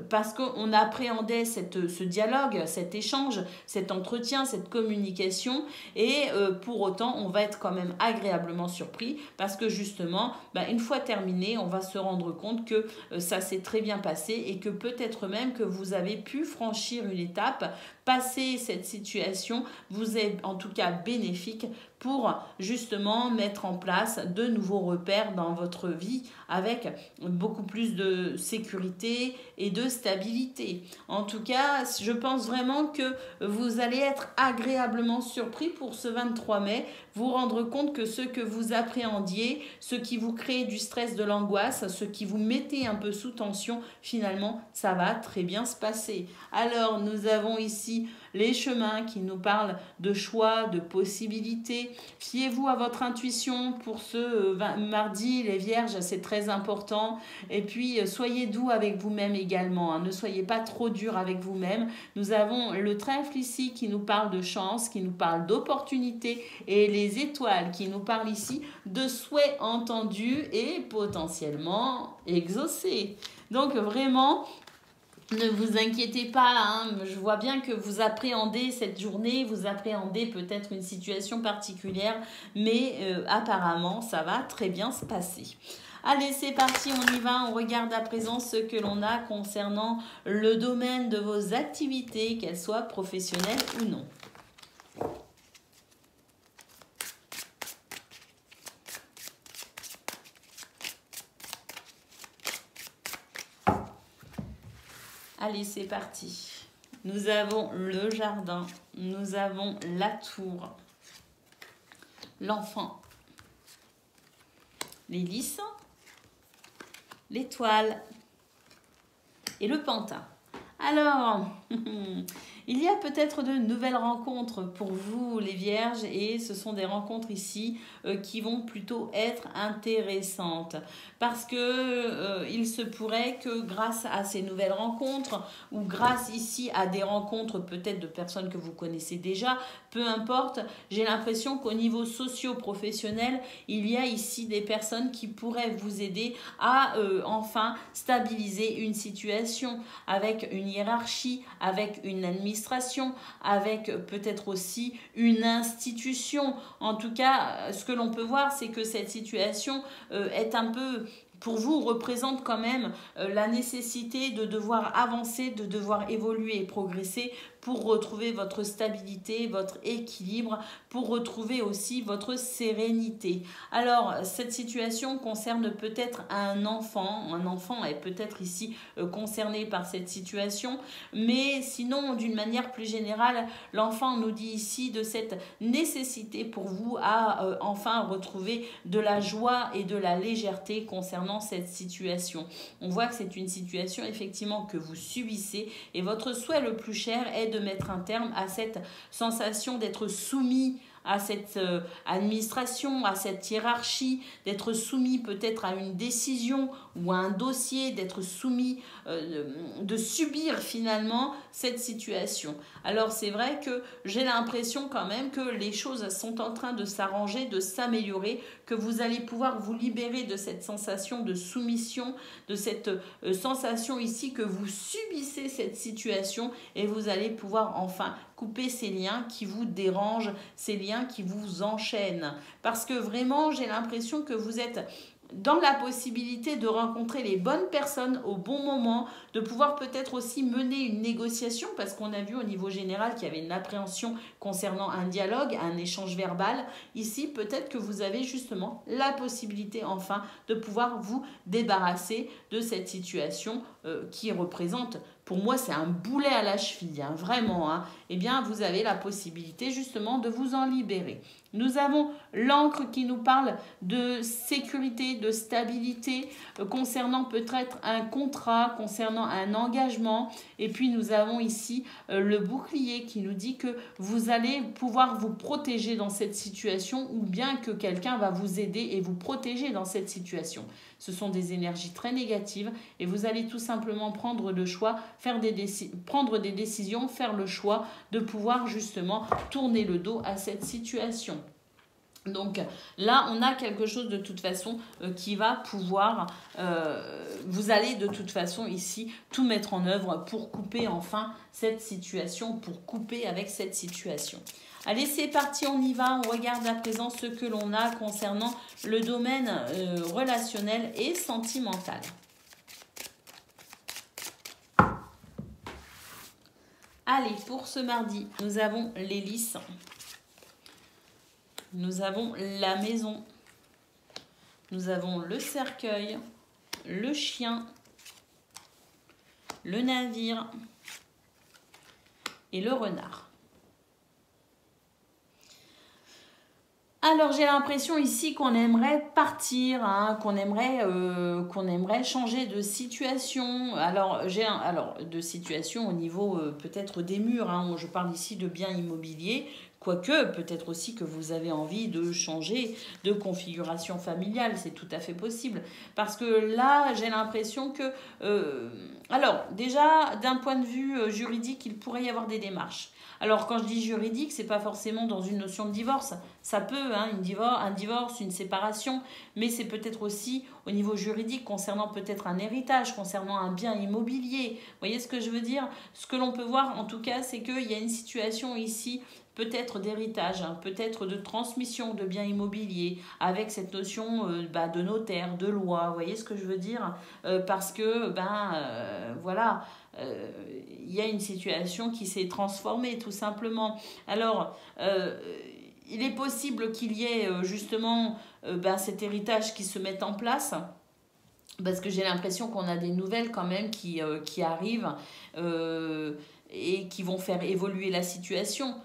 parce qu'on appréhendait ce dialogue, cet échange, cet entretien, cette communication, et pour autant on va être quand même agréablement surpris parce que justement, une fois terminé, on va se rendre compte que ça s'est très bien passé et que peut-être même que vous avez pu franchir une étape, passer cette situation, vous est en tout cas bénéfique pour justement mettre en place de nouveaux repères dans votre vie avec beaucoup plus de sécurité et de stabilité. En tout cas, je pense vraiment que vous allez être agréablement surpris pour ce 23 mai, vous rendre compte que ce que vous appréhendiez, ce qui vous crée du stress, de l'angoisse, ce qui vous mettez un peu sous tension, finalement, ça va très bien se passer. Alors, nous avons ici les chemins qui nous parlent de choix, de possibilités. Fiez-vous à votre intuition pour ce mardi, les vierges, c'est très important. Et puis, soyez doux avec vous-même également. Ne soyez pas trop dur avec vous-même. Nous avons le trèfle ici qui nous parle de chance, qui nous parle d'opportunité, et les étoiles qui nous parlent ici de souhaits entendus et potentiellement exaucés. Donc, vraiment... ne vous inquiétez pas, je vois bien que vous appréhendez cette journée, vous appréhendez peut-être une situation particulière, mais apparemment, ça va très bien se passer. Allez, c'est parti, on y va. On regarde à présent ce que l'on a concernant le domaine de vos activités, qu'elles soient professionnelles ou non. Allez, c'est parti. Nous avons le jardin, nous avons la tour, l'enfant, les lys, l'étoile et le pantin. Alors, Il y a peut-être de nouvelles rencontres pour vous, les vierges, et ce sont des rencontres ici qui vont plutôt être intéressantes. Parce que il se pourrait que grâce à ces nouvelles rencontres, ou grâce ici à des rencontres peut-être de personnes que vous connaissez déjà, peu importe, j'ai l'impression qu'au niveau socio-professionnel, il y a ici des personnes qui pourraient vous aider à enfin stabiliser une situation avec une hiérarchie, avec une administration, avec peut-être aussi une institution. En tout cas, ce que l'on peut voir, c'est que cette situation est un peu, pour vous, représente quand même la nécessité de devoir avancer, de devoir évoluer et progresser pour retrouver votre stabilité, votre équilibre, pour retrouver aussi votre sérénité. Alors, cette situation concerne peut-être un enfant. Un enfant est peut-être ici concerné par cette situation, mais sinon, d'une manière plus générale, l'enfant nous dit ici de cette nécessité pour vous à enfin retrouver de la joie et de la légèreté concernant cette situation. On voit que c'est une situation effectivement que vous subissez et votre souhait le plus cher est de mettre un terme à cette sensation d'être soumis à cette administration, à cette hiérarchie, d'être soumis peut-être à une décision ou à un dossier, d'être soumis, de subir finalement cette situation. Alors c'est vrai que j'ai l'impression quand même que les choses sont en train de s'arranger, de s'améliorer, que vous allez pouvoir vous libérer de cette sensation de soumission, de cette sensation ici que vous subissez cette situation et vous allez pouvoir enfin couper ces liens qui vous dérangent, ces liens qui vous enchaînent. Parce que vraiment, j'ai l'impression que vous êtes dans la possibilité de rencontrer les bonnes personnes au bon moment, de pouvoir peut-être aussi mener une négociation, parce qu'on a vu au niveau général qu'il y avait une appréhension concernant un dialogue, un échange verbal. Ici, peut-être que vous avez justement la possibilité enfin de pouvoir vous débarrasser de cette situation qui représente, pour moi, c'est un boulet à la cheville, hein, vraiment. Hein. Eh bien, vous avez la possibilité justement de vous en libérer. Nous avons l'encre qui nous parle de sécurité, de stabilité, concernant peut-être un contrat, concernant un engagement. Et puis, nous avons ici le bouclier qui nous dit que vous allez pouvoir vous protéger dans cette situation ou bien que quelqu'un va vous aider et vous protéger dans cette situation. Ce sont des énergies très négatives et vous allez tout simplement prendre le choix, prendre des décisions, faire le choix de pouvoir justement tourner le dos à cette situation. Donc là, on a quelque chose de toute façon qui va pouvoir, vous allez de toute façon ici tout mettre en œuvre pour couper enfin cette situation, pour couper avec cette situation. Allez, c'est parti, on y va. On regarde à présent ce que l'on a concernant le domaine relationnel et sentimental. Allez, pour ce mardi, nous avons l'hélice. Nous avons la maison. Nous avons le cercueil, le chien, le navire et le renard. Alors j'ai l'impression ici qu'on aimerait partir, hein, qu'on aimerait changer de situation. Alors de situation au niveau peut-être des murs. Hein, je parle ici de biens immobiliers. Quoique, peut-être aussi que vous avez envie de changer de configuration familiale, c'est tout à fait possible. Parce que là, j'ai l'impression que... alors, déjà, d'un point de vue juridique, il pourrait y avoir des démarches. Alors, quand je dis juridique, c'est pas forcément dans une notion de divorce. Ça peut, hein, un divorce, une séparation, mais c'est peut-être aussi au niveau juridique concernant peut-être un héritage, concernant un bien immobilier. Vous voyez ce que je veux dire? Ce que l'on peut voir, en tout cas, c'est qu'il y a une situation ici peut-être d'héritage, hein, peut-être de transmission de biens immobiliers, avec cette notion de notaire, de loi, vous voyez ce que je veux dire? Parce que, voilà, il y a une situation qui s'est transformée, tout simplement. Alors, il est possible qu'il y ait justement cet héritage qui se mette en place, parce que j'ai l'impression qu'on a des nouvelles quand même qui arrivent et qui vont faire évoluer la situation.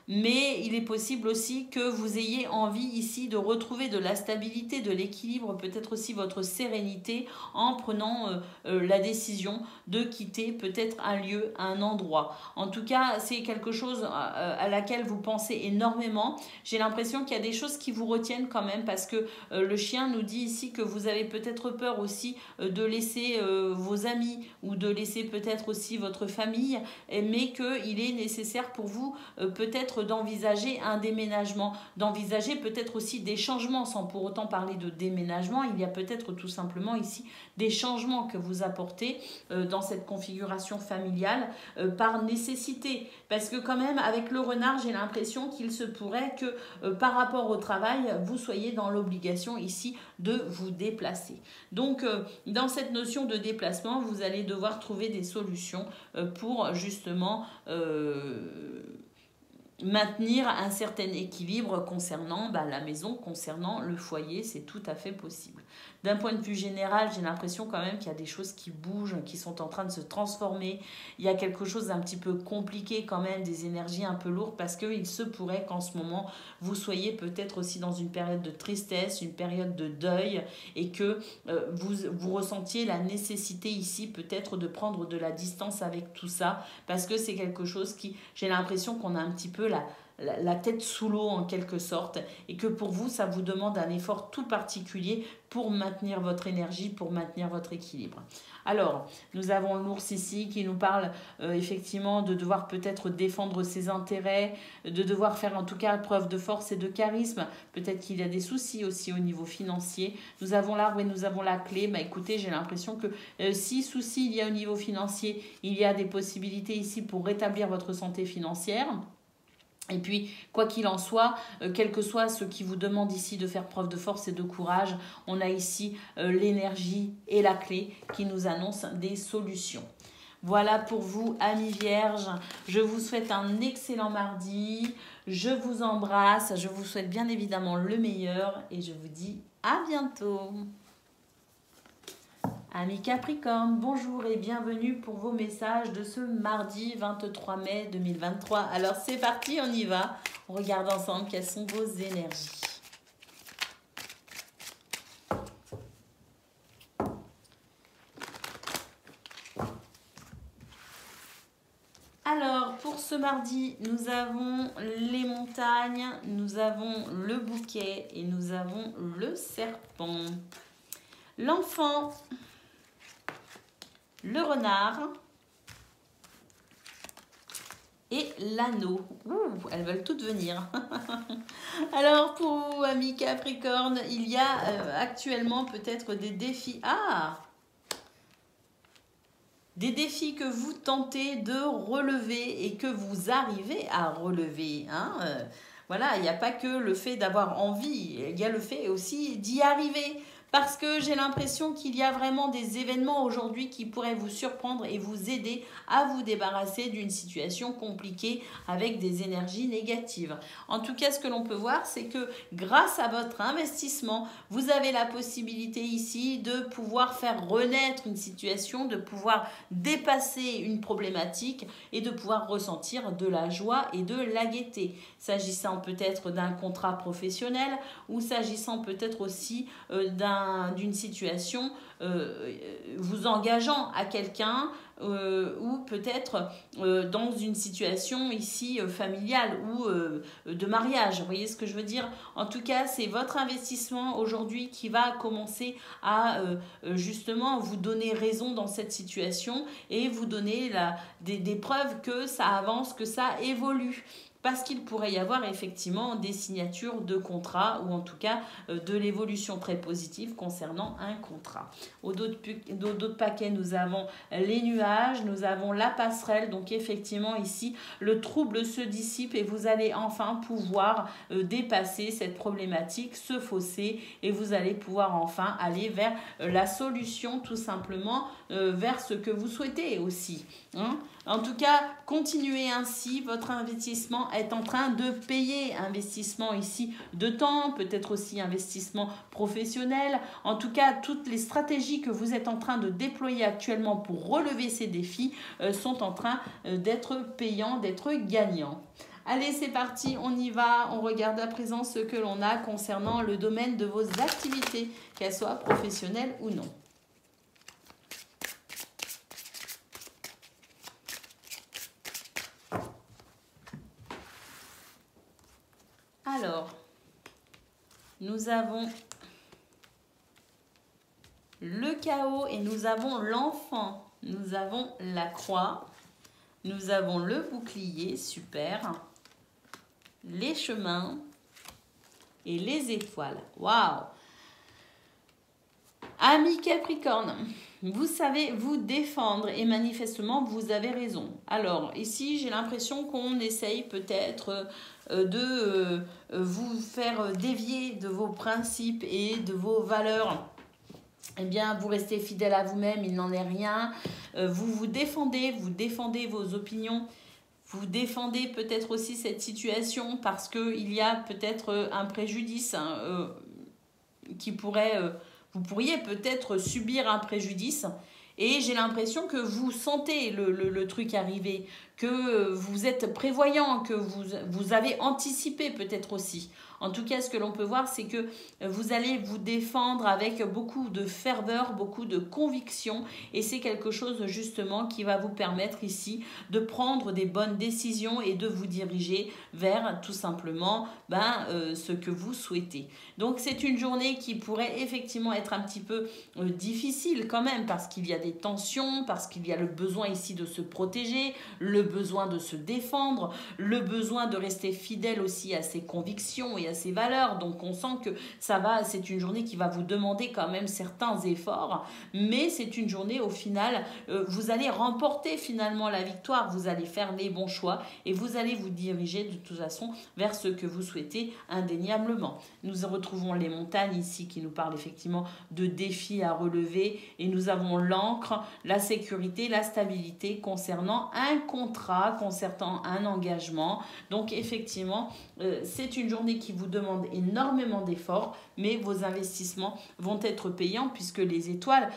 mais il est possible aussi que vous ayez envie ici de retrouver de la stabilité, de l'équilibre, peut-être aussi votre sérénité en prenant la décision de quitter peut-être un lieu, un endroit. En tout cas, c'est quelque chose à laquelle vous pensez énormément. J'ai l'impression qu'il y a des choses qui vous retiennent quand même parce que le chien nous dit ici que vous avez peut-être peur aussi de laisser vos amis ou de laisser peut-être aussi votre famille, mais qu'il est nécessaire pour vous peut-être d'envisager un déménagement, d'envisager peut-être aussi des changements sans pour autant parler de déménagement. Il y a peut-être tout simplement ici des changements que vous apportez dans cette configuration familiale par nécessité. Parce que quand même, avec le renard, j'ai l'impression qu'il se pourrait que par rapport au travail, vous soyez dans l'obligation ici de vous déplacer. Donc, dans cette notion de déplacement, vous allez devoir trouver des solutions pour justement maintenir un certain équilibre concernant la maison, concernant le foyer, c'est tout à fait possible. D'un point de vue général, j'ai l'impression quand même qu'il y a des choses qui bougent, qui sont en train de se transformer. Il y a quelque chose d'un petit peu compliqué quand même, des énergies un peu lourdes, parce qu'il se pourrait qu'en ce moment, vous soyez peut-être aussi dans une période de tristesse, une période de deuil, et que vous ressentiez la nécessité ici peut-être de prendre de la distance avec tout ça, parce que c'est quelque chose qui, j'ai l'impression qu'on a un petit peu la tête sous l'eau en quelque sorte, et que pour vous, ça vous demande un effort tout particulier pour maintenir votre énergie, pour maintenir votre équilibre. Alors, nous avons l'ours ici qui nous parle effectivement de devoir peut-être défendre ses intérêts, de devoir faire en tout cas preuve de force et de charisme. Peut-être qu'il y a des soucis aussi au niveau financier. Nous avons l'arbre et nous avons la clé. Écoutez, j'ai l'impression que si souci il y a au niveau financier, il y a des possibilités ici pour rétablir votre santé financière. Et puis, quoi qu'il en soit, quel que soit ce qui vous demande ici de faire preuve de force et de courage, on a ici l'énergie et la clé qui nous annoncent des solutions. Voilà pour vous, amis vierges. Je vous souhaite un excellent mardi. Je vous embrasse. Je vous souhaite bien évidemment le meilleur. Et je vous dis à bientôt. Amis Capricorne, bonjour et bienvenue pour vos messages de ce mardi 23 mai 2023. Alors c'est parti, on y va. On regarde ensemble quelles sont vos énergies. Alors pour ce mardi, nous avons les montagnes, nous avons le bouquet et nous avons le serpent. L'enfant, le renard et l'anneau. Elles veulent toutes venir. Alors pour vous, amis Capricorne, il y a actuellement peut-être des défis. Des défis que vous tentez de relever et que vous arrivez à relever. Voilà, il n'y a pas que le fait d'avoir envie, il y a le fait aussi d'y arriver. Parce que j'ai l'impression qu'il y a vraiment des événements aujourd'hui qui pourraient vous surprendre et vous aider à vous débarrasser d'une situation compliquée avec des énergies négatives. En tout cas, ce que l'on peut voir, c'est que grâce à votre investissement, vous avez la possibilité ici de pouvoir faire renaître une situation, de pouvoir dépasser une problématique et de pouvoir ressentir de la joie et de la gaieté. S'agissant peut-être d'un contrat professionnel ou s'agissant peut-être aussi d'une situation vous engageant à quelqu'un ou peut-être dans une situation ici familiale ou de mariage. Vous voyez ce que je veux dire? En tout cas, c'est votre investissement aujourd'hui qui va commencer à justement vous donner raison dans cette situation et vous donner des preuves que ça avance, que ça évolue. Parce qu'il pourrait y avoir effectivement des signatures de contrats ou en tout cas de l'évolution très positive concernant un contrat. Au d'autres paquets, nous avons les nuages, nous avons la passerelle. Donc effectivement ici, le trouble se dissipe et vous allez enfin pouvoir dépasser cette problématique, ce fossé, et vous allez pouvoir enfin aller vers la solution tout simplement, vers ce que vous souhaitez aussi. En tout cas, continuez ainsi, votre investissement est en train de payer. Investissement ici de temps, peut-être aussi investissement professionnel. En tout cas, toutes les stratégies que vous êtes en train de déployer actuellement pour relever ces défis sont en train d'être payants, d'être gagnants. Allez, c'est parti, on y va. On regarde à présent ce que l'on a concernant le domaine de vos activités, qu'elles soient professionnelles ou non. Alors, nous avons le chaos et nous avons l'enfant. Nous avons la croix. Nous avons le bouclier, super. Les chemins et les étoiles. Waouh! Amis Capricorne, vous savez vous défendre et manifestement vous avez raison. Alors ici j'ai l'impression qu'on essaye peut-être de vous faire dévier de vos principes et de vos valeurs. Eh bien, vous restez fidèle à vous-même, il n'en est rien. Vous défendez vos opinions. Vous défendez peut-être aussi cette situation parce qu'il y a peut-être un préjudice qui pourrait... vous pourriez peut-être subir un préjudice et j'ai l'impression que vous sentez le truc arriver, que vous êtes prévoyant, que vous avez anticipé peut-être aussi. En tout cas, ce que l'on peut voir, c'est que vous allez vous défendre avec beaucoup de ferveur, beaucoup de conviction. Et c'est quelque chose justement qui va vous permettre ici de prendre des bonnes décisions et de vous diriger vers tout simplement ce que vous souhaitez. Donc c'est une journée qui pourrait effectivement être un petit peu difficile quand même parce qu'il y a des tensions, parce qu'il y a le besoin ici de se protéger, le besoin de se défendre, le besoin de rester fidèle aussi à ses convictions et à ses valeurs. Donc on sent que c'est une journée qui va vous demander quand même certains efforts, mais c'est une journée au final, vous allez remporter finalement la victoire, vous allez faire les bons choix et vous allez vous diriger de toute façon vers ce que vous souhaitez indéniablement. Nous retrouvons les montagnes ici qui nous parlent effectivement de défis à relever et nous avons l'encre, la sécurité, la stabilité concernant un contrat, concernant un engagement. Donc effectivement, c'est une journée qui vous demande énormément d'efforts, mais vos investissements vont être payants puisque les étoiles,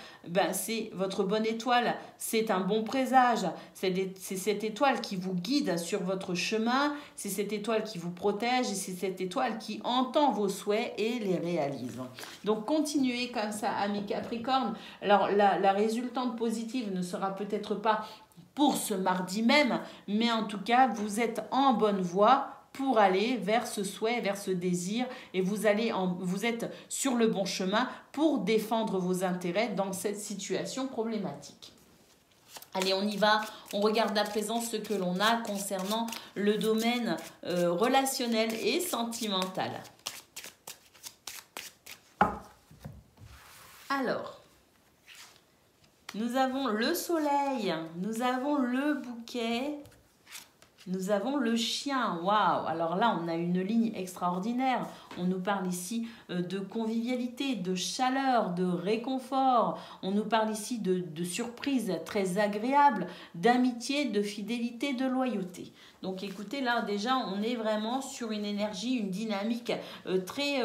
c'est votre bonne étoile, c'est un bon présage, c'est cette étoile qui vous guide sur votre chemin, c'est cette étoile qui vous protège et c'est cette étoile qui entend vos souhaits et les réalise. Donc continuez comme ça, amis Capricorne. Alors la résultante positive ne sera peut-être pas pour ce mardi même, mais en tout cas, vous êtes en bonne voie pour aller vers ce souhait, vers ce désir et vous êtes sur le bon chemin pour défendre vos intérêts dans cette situation problématique. Allez, on y va. On regarde à présent ce que l'on a concernant le domaine relationnel et sentimental. Alors, nous avons le soleil, nous avons le bouquet, nous avons le chien. Waouh! Alors là, on a une ligne extraordinaire. On nous parle ici de convivialité, de chaleur, de réconfort. On nous parle ici de surprises très agréables, d'amitié, de fidélité, de loyauté. Donc écoutez, là déjà, on est vraiment sur une énergie, une dynamique très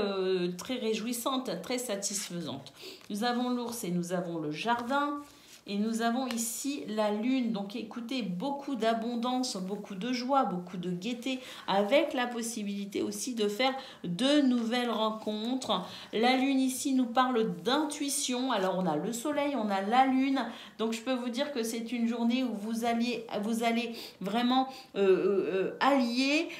réjouissante, très satisfaisante. Nous avons l'ours et nous avons le jardin. Et nous avons ici la lune, donc écoutez, beaucoup d'abondance, beaucoup de joie, beaucoup de gaieté, avec la possibilité aussi de faire de nouvelles rencontres. La lune ici nous parle d'intuition, alors on a le soleil, on a la lune, donc je peux vous dire que c'est une journée où vous allez vraiment allier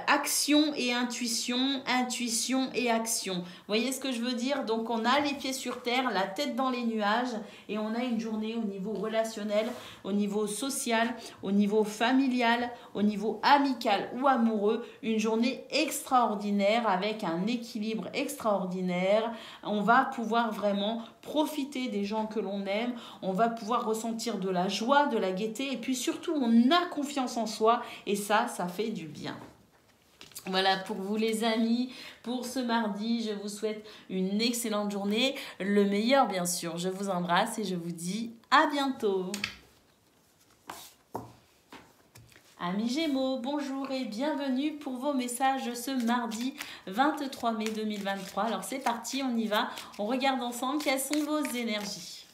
action et intuition, intuition et action. Vous voyez ce que je veux dire? Donc on a les pieds sur terre, la tête dans les nuages, et on a une journée au niveau relationnel, au niveau social, au niveau familial, au niveau amical ou amoureux, une journée extraordinaire avec un équilibre extraordinaire. On va pouvoir vraiment profiter des gens que l'on aime, on va pouvoir ressentir de la joie, de la gaieté et puis surtout on a confiance en soi et ça fait du bien. Voilà pour vous les amis, pour ce mardi, je vous souhaite une excellente journée, le meilleur bien sûr. Je vous embrasse et je vous dis à bientôt. Amis Gémeaux, bonjour et bienvenue pour vos messages ce mardi 23 mai 2023. Alors c'est parti, on y va, on regarde ensemble quelles sont vos énergies.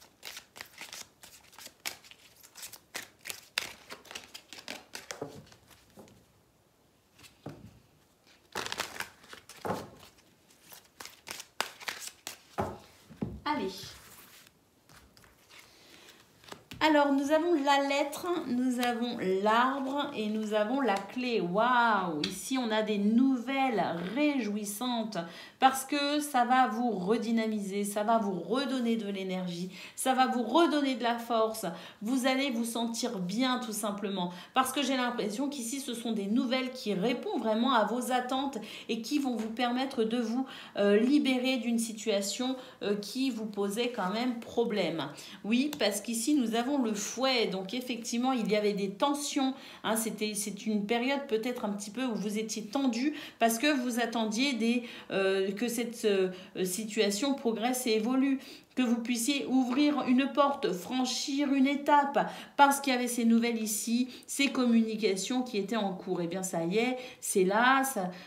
Alors, nous avons la lettre, nous avons l'arbre et nous avons la clé. Waouh! Ici, on a des nouvelles réjouissantes parce que ça va vous redynamiser, ça va vous redonner de l'énergie, ça va vous redonner de la force. Vous allez vous sentir bien tout simplement parce que j'ai l'impression qu'ici, ce sont des nouvelles qui répondent vraiment à vos attentes et qui vont vous permettre de vous libérer d'une situation qui vous posait quand même problème. Oui, parce qu'ici, nous avons le fouet, donc effectivement il y avait des tensions, hein, c'est une période peut-être un petit peu où vous étiez tendu parce que vous attendiez que cette situation progresse et évolue, que vous puissiez ouvrir une porte, franchir une étape, parce qu'il y avait ces nouvelles ici, ces communications qui étaient en cours. Et bien ça y est, c'est là,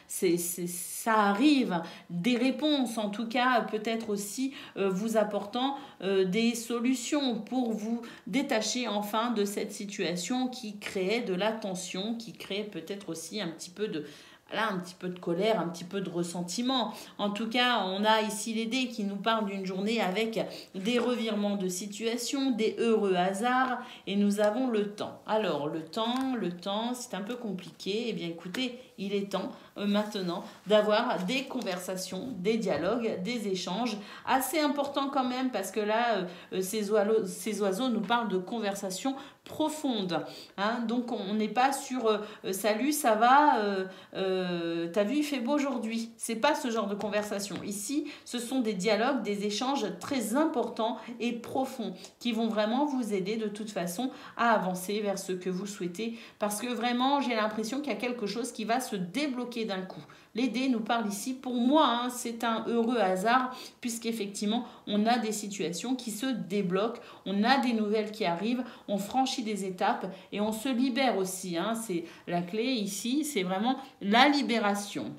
ça arrive, des réponses en tout cas, peut-être aussi vous apportant des solutions pour vous détacher enfin de cette situation qui créait de la tension, qui créait peut-être aussi un petit peu de colère, un petit peu de ressentiment. En tout cas, on a ici les dés qui nous parlent d'une journée avec des revirements de situation, des heureux hasards, et nous avons le temps. Alors, le temps, c'est un peu compliqué. Eh bien, écoutez, il est temps maintenant d'avoir des conversations, des dialogues, des échanges assez importants quand même, parce que là, ces oiseaux nous parlent de conversations profondes. Hein, donc, on n'est pas sur salut, ça va, t'as vu, il fait beau aujourd'hui. C'est pas ce genre de conversation. Ici, ce sont des dialogues, des échanges très importants et profonds qui vont vraiment vous aider de toute façon à avancer vers ce que vous souhaitez. Parce que vraiment, j'ai l'impression qu'il y a quelque chose qui va se débloquer d'un coup. Les dés nous parlent ici, pour moi, hein, c'est un heureux hasard, puisqu'effectivement, on a des situations qui se débloquent, on a des nouvelles qui arrivent, on franchit des étapes et on se libère aussi. Hein, c'est la clé ici, c'est vraiment la libération.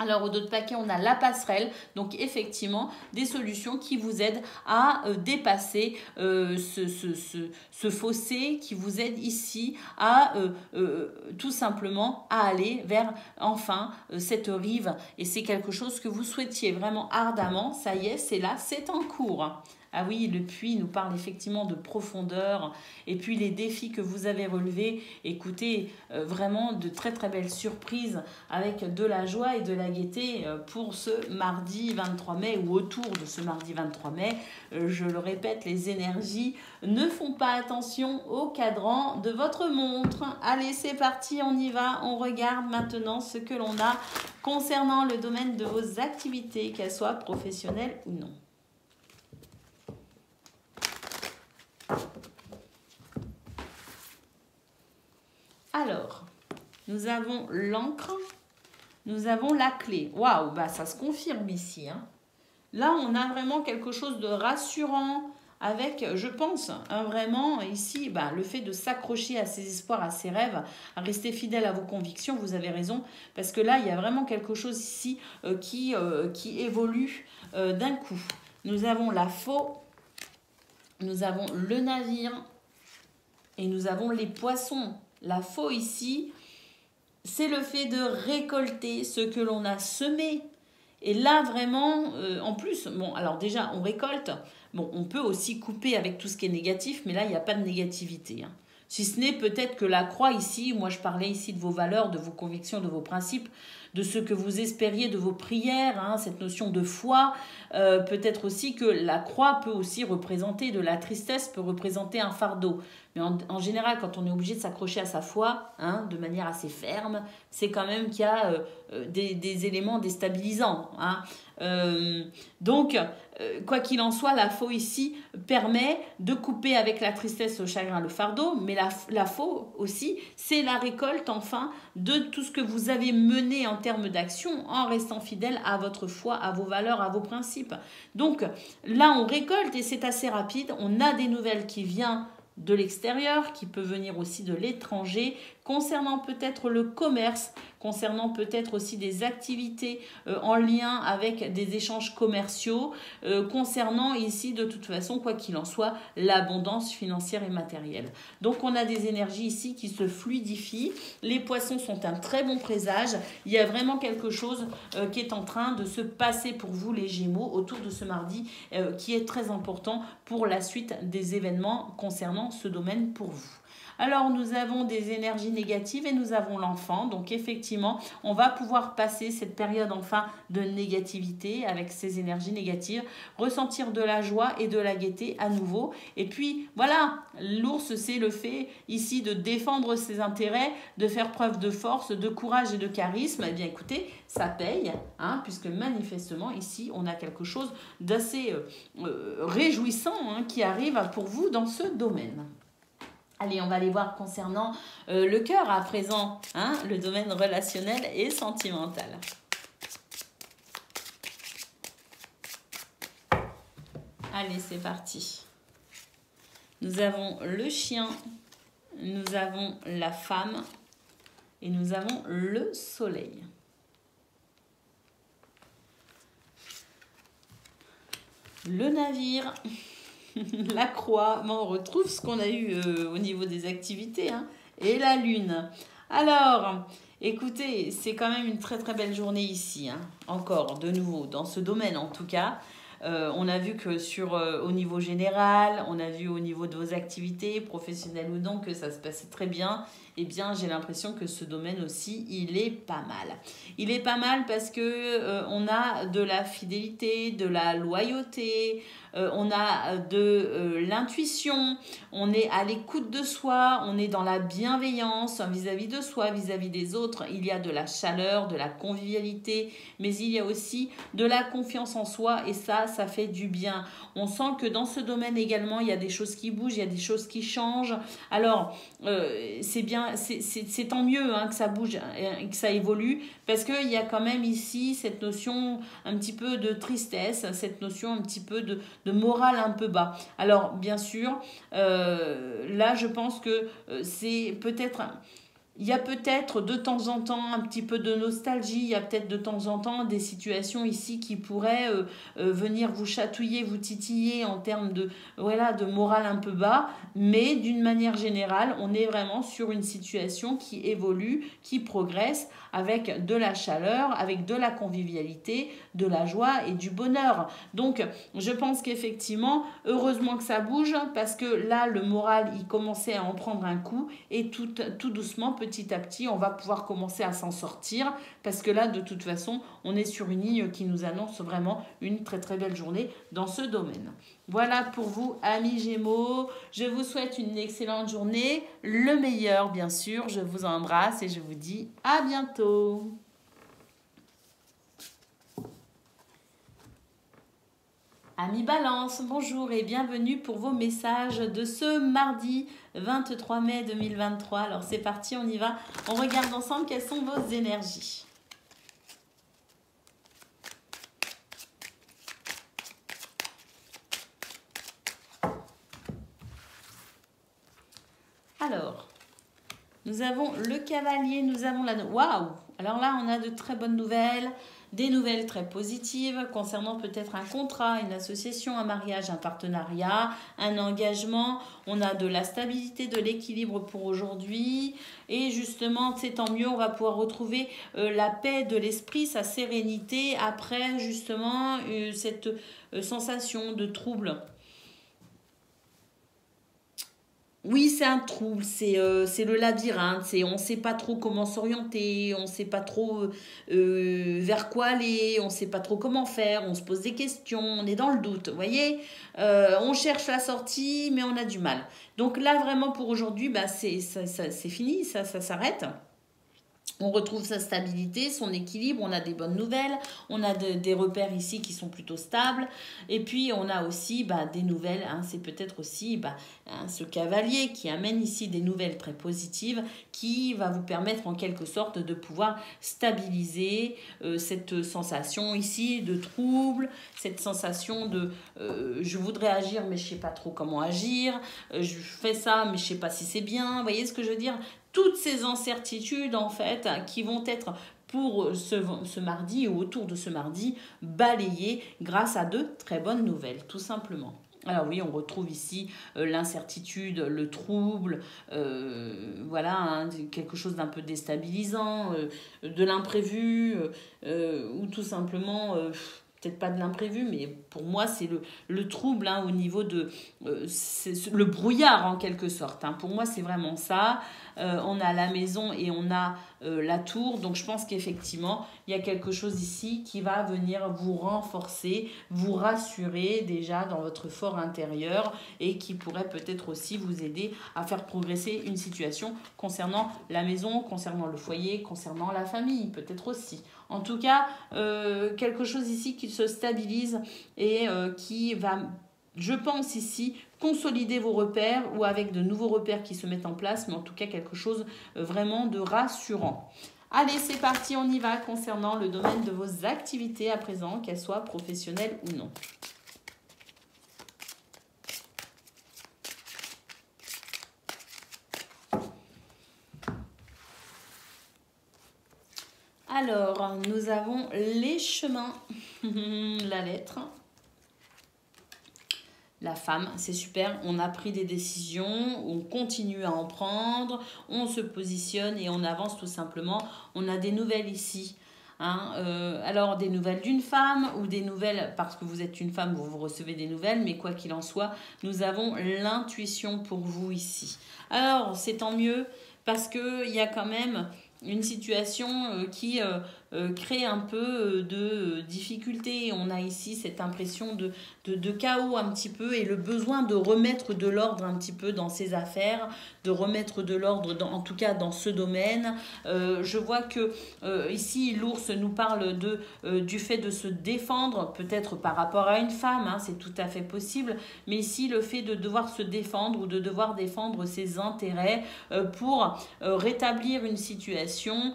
Alors, au dos de paquet, on a la passerelle. Donc, effectivement, des solutions qui vous aident à dépasser ce fossé, qui vous aident ici à tout simplement à aller vers, enfin, cette rive. Et c'est quelque chose que vous souhaitiez vraiment ardemment. Ça y est, c'est là, c'est en cours. Ah oui, le puits nous parle effectivement de profondeur. Et puis les défis que vous avez relevés, écoutez, vraiment de très très belles surprises avec de la joie et de la gaieté pour ce mardi 23 mai ou autour de ce mardi 23 mai. Je le répète, les énergies ne font pas attention au cadran de votre montre. Allez, c'est parti, on y va. On regarde maintenant ce que l'on a concernant le domaine de vos activités, qu'elles soient professionnelles ou non. Alors, nous avons l'encre, nous avons la clé. Waouh, bah ça se confirme ici. Hein. Là, on a vraiment quelque chose de rassurant avec, je pense, hein, vraiment ici, bah, le fait de s'accrocher à ses espoirs, à ses rêves, à rester fidèle à vos convictions. Vous avez raison, parce que là, il y a vraiment quelque chose ici qui évolue d'un coup. Nous avons la faux, nous avons le navire et nous avons les poissons. La faux ici, c'est le fait de récolter ce que l'on a semé. Et là, vraiment, en plus, bon, alors déjà, on récolte. Bon, on peut aussi couper avec tout ce qui est négatif, mais là, il n'y a pas de négativité. Hein. Si ce n'est peut-être que la croix ici, moi je parlais ici de vos valeurs, de vos convictions, de vos principes, de ce que vous espériez, de vos prières, hein, cette notion de foi. Peut-être aussi que la croix peut aussi représenter de la tristesse, peut représenter un fardeau. Mais en général, quand on est obligé de s'accrocher à sa foi, hein, de manière assez ferme, c'est quand même qu'il y a des éléments déstabilisants. Hein. Donc, quoi qu'il en soit, la faux ici permet de couper avec la tristesse, le chagrin, le fardeau, mais la faux aussi, c'est la récolte enfin de tout ce que vous avez mené en termes d'action en restant fidèle à votre foi, à vos valeurs, à vos principes. Donc là, on récolte et c'est assez rapide, on a des nouvelles qui viennent de l'extérieur, qui peut venir aussi de l'étranger, concernant peut-être le commerce, concernant peut-être aussi des activités en lien avec des échanges commerciaux, concernant ici de toute façon, quoi qu'il en soit, l'abondance financière et matérielle. Donc on a des énergies ici qui se fluidifient. Les poissons sont un très bon présage. Il y a vraiment quelque chose qui est en train de se passer pour vous les Gémeaux autour de ce mardi qui est très important pour la suite des événements concernant ce domaine pour vous. Alors, nous avons des énergies négatives et nous avons l'enfant. Donc, effectivement, on va pouvoir passer cette période enfin de négativité avec ces énergies négatives, ressentir de la joie et de la gaieté à nouveau. Et puis, voilà, l'ours, c'est le fait ici de défendre ses intérêts, de faire preuve de force, de courage et de charisme. Eh bien, écoutez, ça paye, hein, puisque manifestement, ici, on a quelque chose d'assez réjouissant qui arrive pour vous dans ce domaine. Allez, on va aller voir concernant le cœur à présent, hein, le domaine relationnel et sentimental. Allez, c'est parti. Nous avons le chien, nous avons la femme et nous avons le soleil. Le navire. La croix, on retrouve ce qu'on a eu au niveau des activités, hein, et la lune. Alors, écoutez, c'est quand même une très très belle journée ici, hein, encore de nouveau, dans ce domaine en tout cas. On a vu que au niveau général, on a vu au niveau de vos activités, professionnelles ou non, que ça se passait très bien. Eh bien, j'ai l'impression que ce domaine aussi, il est pas mal. Il est pas mal parce que on a de la fidélité, de la loyauté, on a de l'intuition, on est à l'écoute de soi, on est dans la bienveillance vis-à-vis de soi, vis-à-vis des autres. Il y a de la chaleur, de la convivialité, mais il y a aussi de la confiance en soi et ça fait du bien. On sent que dans ce domaine également, il y a des choses qui bougent, il y a des choses qui changent. Alors, c'est bien, c'est tant mieux hein, que ça bouge et que ça évolue parce qu'il y a quand même ici cette notion un petit peu de tristesse, cette notion un petit peu de morale un peu bas. Alors, bien sûr, là, je pense que c'est peut-être... Il y a peut-être de temps en temps un petit peu de nostalgie, il y a peut-être de temps en temps des situations ici qui pourraient venir vous chatouiller, vous titiller en termes de, voilà, de morale un peu bas, mais d'une manière générale, on est vraiment sur une situation qui évolue, qui progresse avec de la chaleur, avec de la convivialité, de la joie et du bonheur. Donc, je pense qu'effectivement, heureusement que ça bouge parce que là, le moral, il commençait à en prendre un coup et tout doucement, petit à petit, on va pouvoir commencer à s'en sortir parce que là, de toute façon, on est sur une ligne qui nous annonce vraiment une très très belle journée dans ce domaine. Voilà pour vous, amis Gémeaux. Je vous souhaite une excellente journée, le meilleur bien sûr. Je vous embrasse et je vous dis à bientôt. Amis Balance, bonjour et bienvenue pour vos messages de ce mardi 23 mai 2023. Alors c'est parti, on y va. On regarde ensemble quelles sont vos énergies. Alors, nous avons le cavalier, nous avons la... Waouh! Alors là, on a de très bonnes nouvelles, des nouvelles très positives concernant peut-être un contrat, une association, un mariage, un partenariat, un engagement. On a de la stabilité, de l'équilibre pour aujourd'hui. Et justement, c'est tant mieux, on va pouvoir retrouver la paix de l'esprit, sa sérénité après justement cette sensation de trouble. Oui, c'est un trouble, c'est le labyrinthe, on ne sait pas trop comment s'orienter, on ne sait pas trop vers quoi aller, on ne sait pas trop comment faire, on se pose des questions, on est dans le doute, vous voyez, on cherche la sortie, mais on a du mal. Donc là, vraiment, pour aujourd'hui, bah, c'est fini, ça s'arrête. On retrouve sa stabilité, son équilibre, on a des bonnes nouvelles, on a des repères ici qui sont plutôt stables. Et puis, on a aussi des nouvelles, hein, c'est peut-être aussi ce cavalier qui amène ici des nouvelles très positives qui va vous permettre en quelque sorte de pouvoir stabiliser cette sensation ici de trouble, cette sensation de je voudrais agir mais je ne sais pas trop comment agir, je fais ça mais je ne sais pas si c'est bien, vous voyez ce que je veux dire? Toutes ces incertitudes, en fait, qui vont être pour ce mardi ou autour de ce mardi balayées grâce à de très bonnes nouvelles, tout simplement. Alors oui, on retrouve ici l'incertitude, le trouble, voilà, hein, quelque chose d'un peu déstabilisant, de l'imprévu, ou tout simplement... peut-être pas de l'imprévu, mais pour moi, c'est le trouble hein, au niveau de... c'est le brouillard, en quelque sorte. Hein. Pour moi, c'est vraiment ça. On a la maison et on a la tour. Donc, je pense qu'effectivement, il y a quelque chose ici qui va venir vous renforcer, vous rassurer déjà dans votre fort intérieur et qui pourrait peut-être aussi vous aider à faire progresser une situation concernant la maison, concernant le foyer, concernant la famille, peut-être aussi. En tout cas, quelque chose ici qui se stabilise et qui va, je pense ici, consolider vos repères ou avec de nouveaux repères qui se mettent en place, mais en tout cas quelque chose vraiment de rassurant. Allez, c'est parti, on y va concernant le domaine de vos activités à présent, qu'elles soient professionnelles ou non. Alors, nous avons les chemins, la lettre, la femme, c'est super, on a pris des décisions, on continue à en prendre, on se positionne et on avance tout simplement. On a des nouvelles ici. Hein, alors des nouvelles d'une femme ou des nouvelles, parce que vous êtes une femme, vous recevez des nouvelles, mais quoi qu'il en soit, nous avons l'intuition pour vous ici. Alors, c'est tant mieux parce qu'il y a quand même une situation qui crée un peu de difficulté. On a ici cette impression de chaos un petit peu et le besoin de remettre de l'ordre un petit peu dans ses affaires, de remettre de l'ordre en tout cas dans ce domaine. Je vois que ici l'ours nous parle du fait de se défendre, peut-être par rapport à une femme, hein, c'est tout à fait possible, mais ici le fait de devoir se défendre ou de devoir défendre ses intérêts pour rétablir une situation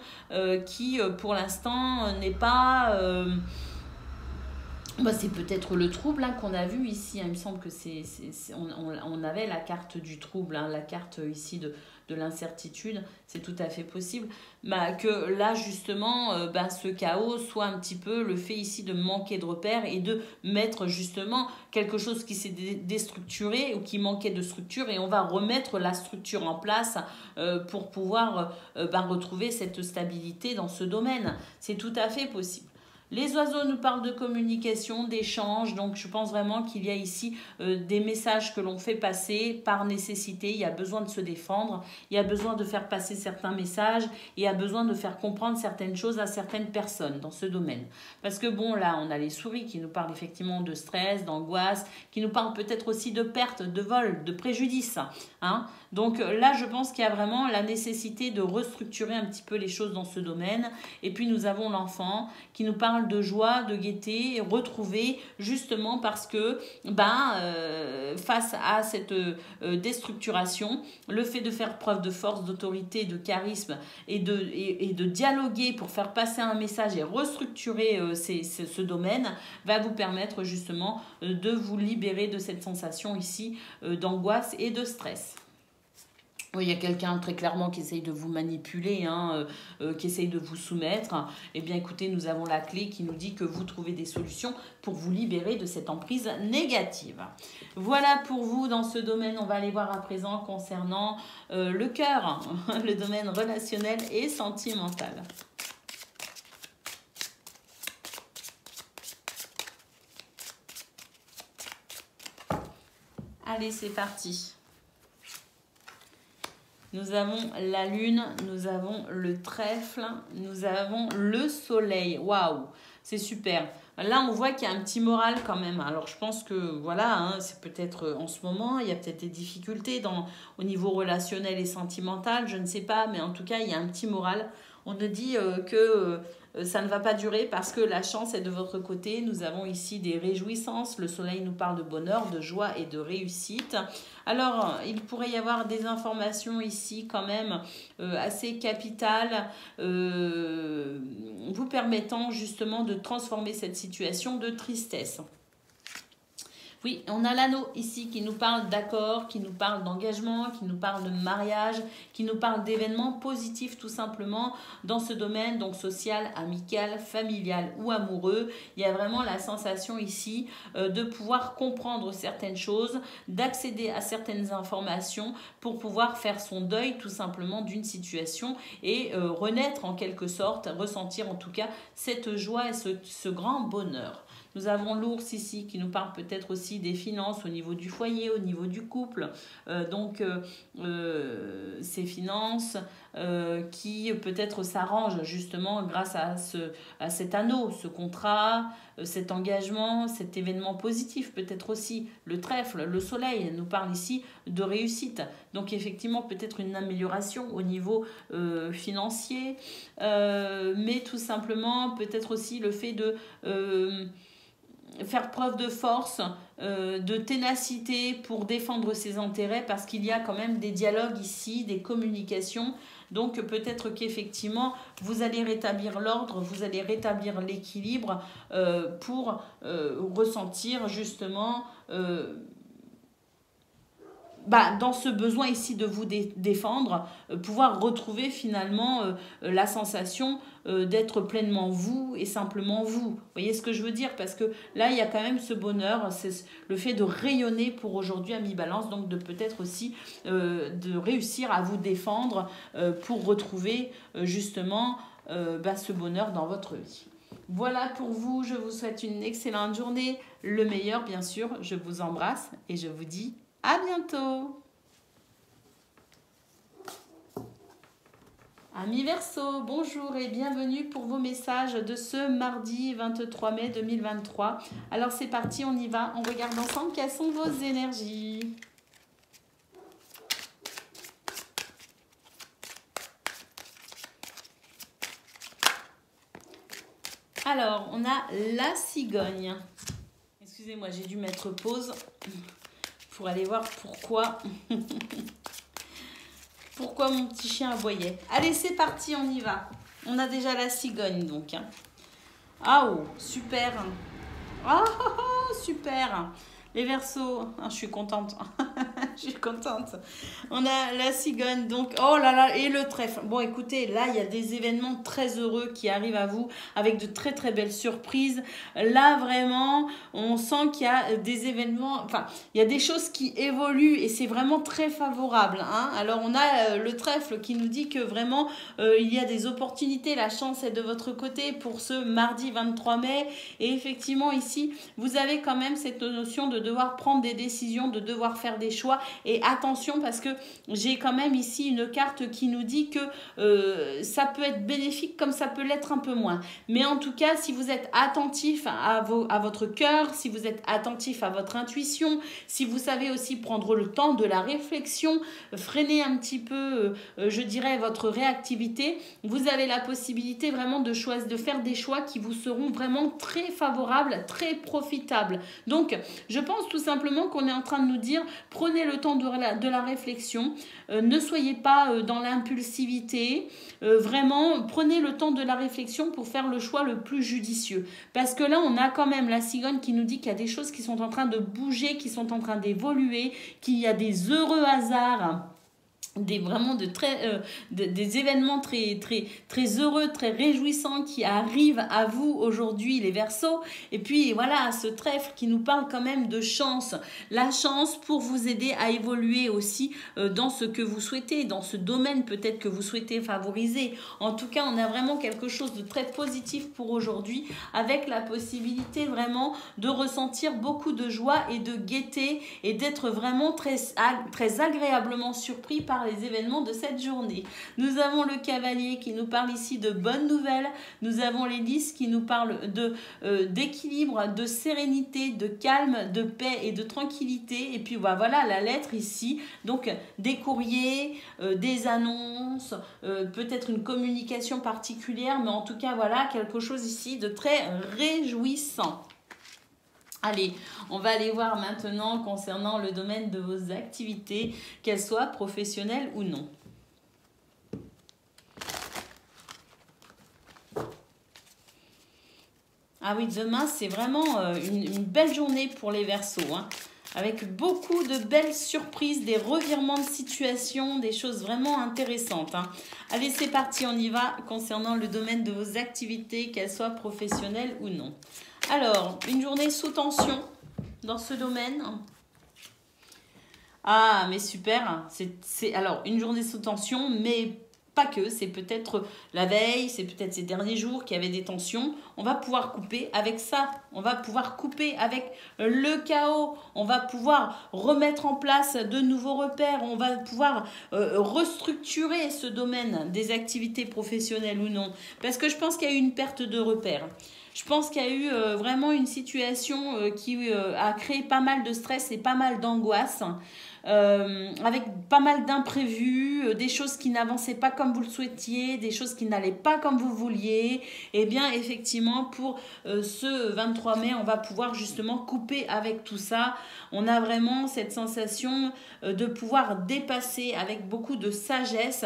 qui pour l'instant n'est pas... c'est peut-être le trouble hein, qu'on a vu ici. Hein. Il me semble que on avait la carte du trouble, hein, la carte ici de l'incertitude. C'est tout à fait possible. Que là, justement, ce chaos soit un petit peu le fait ici de manquer de repères et de mettre justement quelque chose qui s'est déstructuré ou qui manquait de structure. Et on va remettre la structure en place pour pouvoir retrouver cette stabilité dans ce domaine. C'est tout à fait possible. Les oiseaux nous parlent de communication, d'échange, donc je pense vraiment qu'il y a ici des messages que l'on fait passer par nécessité. Il y a besoin de se défendre, il y a besoin de faire passer certains messages, il y a besoin de faire comprendre certaines choses à certaines personnes dans ce domaine. Parce que bon, là, on a les souris qui nous parlent effectivement de stress, d'angoisse, qui nous parlent peut-être aussi de perte, de vol, de préjudice. Hein. Donc là, je pense qu'il y a vraiment la nécessité de restructurer un petit peu les choses dans ce domaine. Et puis nous avons l'enfant qui nous parle de joie, de gaieté, retrouvée justement parce que face à cette déstructuration, le fait de faire preuve de force, d'autorité, de charisme et de dialoguer pour faire passer un message et restructurer ce domaine va vous permettre justement de vous libérer de cette sensation ici d'angoisse et de stress. Oui, il y a quelqu'un très clairement qui essaye de vous manipuler, hein, qui essaye de vous soumettre. Eh bien, écoutez, nous avons la clé qui nous dit que vous trouvez des solutions pour vous libérer de cette emprise négative. Voilà pour vous dans ce domaine. On va aller voir à présent concernant le cœur, le domaine relationnel et sentimental. Allez, c'est parti. Nous avons la lune, nous avons le trèfle, nous avons le soleil. Waouh! C'est super. Là, on voit qu'il y a un petit moral quand même. Alors, je pense que, voilà, hein, c'est peut-être en ce moment, il y a peut-être des difficultés au niveau relationnel et sentimental, je ne sais pas, mais en tout cas, il y a un petit moral. On nous dit que ça ne va pas durer parce que la chance est de votre côté. Nous avons ici des réjouissances. Le soleil nous parle de bonheur, de joie et de réussite. Alors, il pourrait y avoir des informations ici quand même assez capitales vous permettant justement de transformer cette situation de tristesse. Oui, on a l'anneau ici qui nous parle d'accord, qui nous parle d'engagement, qui nous parle de mariage, qui nous parle d'événements positifs tout simplement dans ce domaine, donc social, amical, familial ou amoureux. Il y a vraiment la sensation ici de pouvoir comprendre certaines choses, d'accéder à certaines informations pour pouvoir faire son deuil tout simplement d'une situation et renaître en quelque sorte, ressentir en tout cas cette joie et ce grand bonheur. Nous avons l'ours ici qui nous parle peut-être aussi des finances au niveau du foyer, au niveau du couple. Ces finances qui peut-être s'arrangent justement grâce à cet anneau, ce contrat, cet engagement, cet événement positif. Peut-être aussi le trèfle, le soleil nous parle ici de réussite. Donc effectivement peut-être une amélioration au niveau financier, mais tout simplement peut-être aussi le fait de... faire preuve de force, de ténacité pour défendre ses intérêts parce qu'il y a quand même des dialogues ici, des communications. Donc peut-être qu'effectivement, vous allez rétablir l'ordre, vous allez rétablir l'équilibre pour ressentir justement... dans ce besoin ici de vous défendre, pouvoir retrouver finalement la sensation d'être pleinement vous et simplement vous. Vous voyez ce que je veux dire? Parce que là, il y a quand même ce bonheur, c'est le fait de rayonner pour aujourd'hui à mi-balance, donc de peut-être aussi de réussir à vous défendre pour retrouver justement ce bonheur dans votre vie. Voilà pour vous, je vous souhaite une excellente journée, le meilleur bien sûr, je vous embrasse et je vous dis à bientôt. Amis Verseau, bonjour et bienvenue pour vos messages de ce mardi 23 mai 2023. Alors c'est parti, on y va, on regarde ensemble quelles sont vos énergies. Alors, on a la cigogne. Excusez-moi, j'ai dû mettre pause pour aller voir pourquoi mon petit chien aboyait. Allez, c'est parti, on y va. On a déjà la cigogne, donc. Ah, oh, super. Ah, super. Les Verseaux, je suis contente. Je suis contente. On a la cigogne, donc, oh là là, et le trèfle. Bon, écoutez, là, il y a des événements très heureux qui arrivent à vous avec de très, très belles surprises. Là, vraiment, on sent qu'il y a des événements, enfin, il y a des choses qui évoluent et c'est vraiment très favorable. Hein. Alors, on a le trèfle qui nous dit que vraiment, il y a des opportunités. La chance est de votre côté pour ce mardi 23 mai. Et effectivement, ici, vous avez quand même cette notion de devoir prendre des décisions, de devoir faire des choix. Et attention parce que j'ai quand même ici une carte qui nous dit que ça peut être bénéfique comme ça peut l'être un peu moins. Mais en tout cas, si vous êtes attentif à votre cœur, si vous êtes attentif à votre intuition, si vous savez aussi prendre le temps de la réflexion, freiner un petit peu, je dirais, votre réactivité, vous avez la possibilité vraiment de faire des choix qui vous seront vraiment très favorables, très profitables. Donc, je pense tout simplement qu'on est en train de nous dire, prenez le temps de la réflexion, ne soyez pas dans l'impulsivité, vraiment prenez le temps de la réflexion pour faire le choix le plus judicieux. Parce que là, on a quand même la cigogne qui nous dit qu'il y a des choses qui sont en train de bouger, qui sont en train d'évoluer, qu'il y a des heureux hasards. Des événements très, très, très heureux, très réjouissants qui arrivent à vous aujourd'hui les Verseaux. Et puis voilà, ce trèfle qui nous parle quand même de chance. La chance pour vous aider à évoluer aussi dans ce que vous souhaitez, dans ce domaine peut-être que vous souhaitez favoriser. En tout cas, on a vraiment quelque chose de très positif pour aujourd'hui avec la possibilité vraiment de ressentir beaucoup de joie et de gaieté et d'être vraiment très, très agréablement surpris par par les événements de cette journée. Nous avons le cavalier qui nous parle ici de bonnes nouvelles. Nous avons les lys qui nous parlent d'équilibre, de sérénité, de calme, de paix et de tranquillité. Et puis voilà la lettre ici. Donc des courriers, des annonces, peut-être une communication particulière, mais en tout cas voilà quelque chose ici de très réjouissant. Allez, on va aller voir maintenant concernant le domaine de vos activités, qu'elles soient professionnelles ou non. Ah oui, demain, c'est vraiment une belle journée pour les Verseaux, hein, avec beaucoup de belles surprises, des revirements de situation, des choses vraiment intéressantes. Hein. Allez, c'est parti, on y va concernant le domaine de vos activités, qu'elles soient professionnelles ou non. Alors, une journée sous tension dans ce domaine. Ah, mais super. Alors, une journée sous tension, mais pas que. C'est peut-être la veille, c'est peut-être ces derniers jours qu'il y avait des tensions. On va pouvoir couper avec ça. On va pouvoir couper avec le chaos. On va pouvoir remettre en place de nouveaux repères. On va pouvoir restructurer ce domaine des activités professionnelles ou non. Parce que je pense qu'il y a eu une perte de repères. Je pense qu'il y a eu vraiment une situation qui a créé pas mal de stress et pas mal d'angoisse. Avec pas mal d'imprévus, des choses qui n'avançaient pas comme vous le souhaitiez, des choses qui n'allaient pas comme vous vouliez. Et bien effectivement pour ce 23 mai, on va pouvoir justement couper avec tout ça. On a vraiment cette sensation de pouvoir dépasser avec beaucoup de sagesse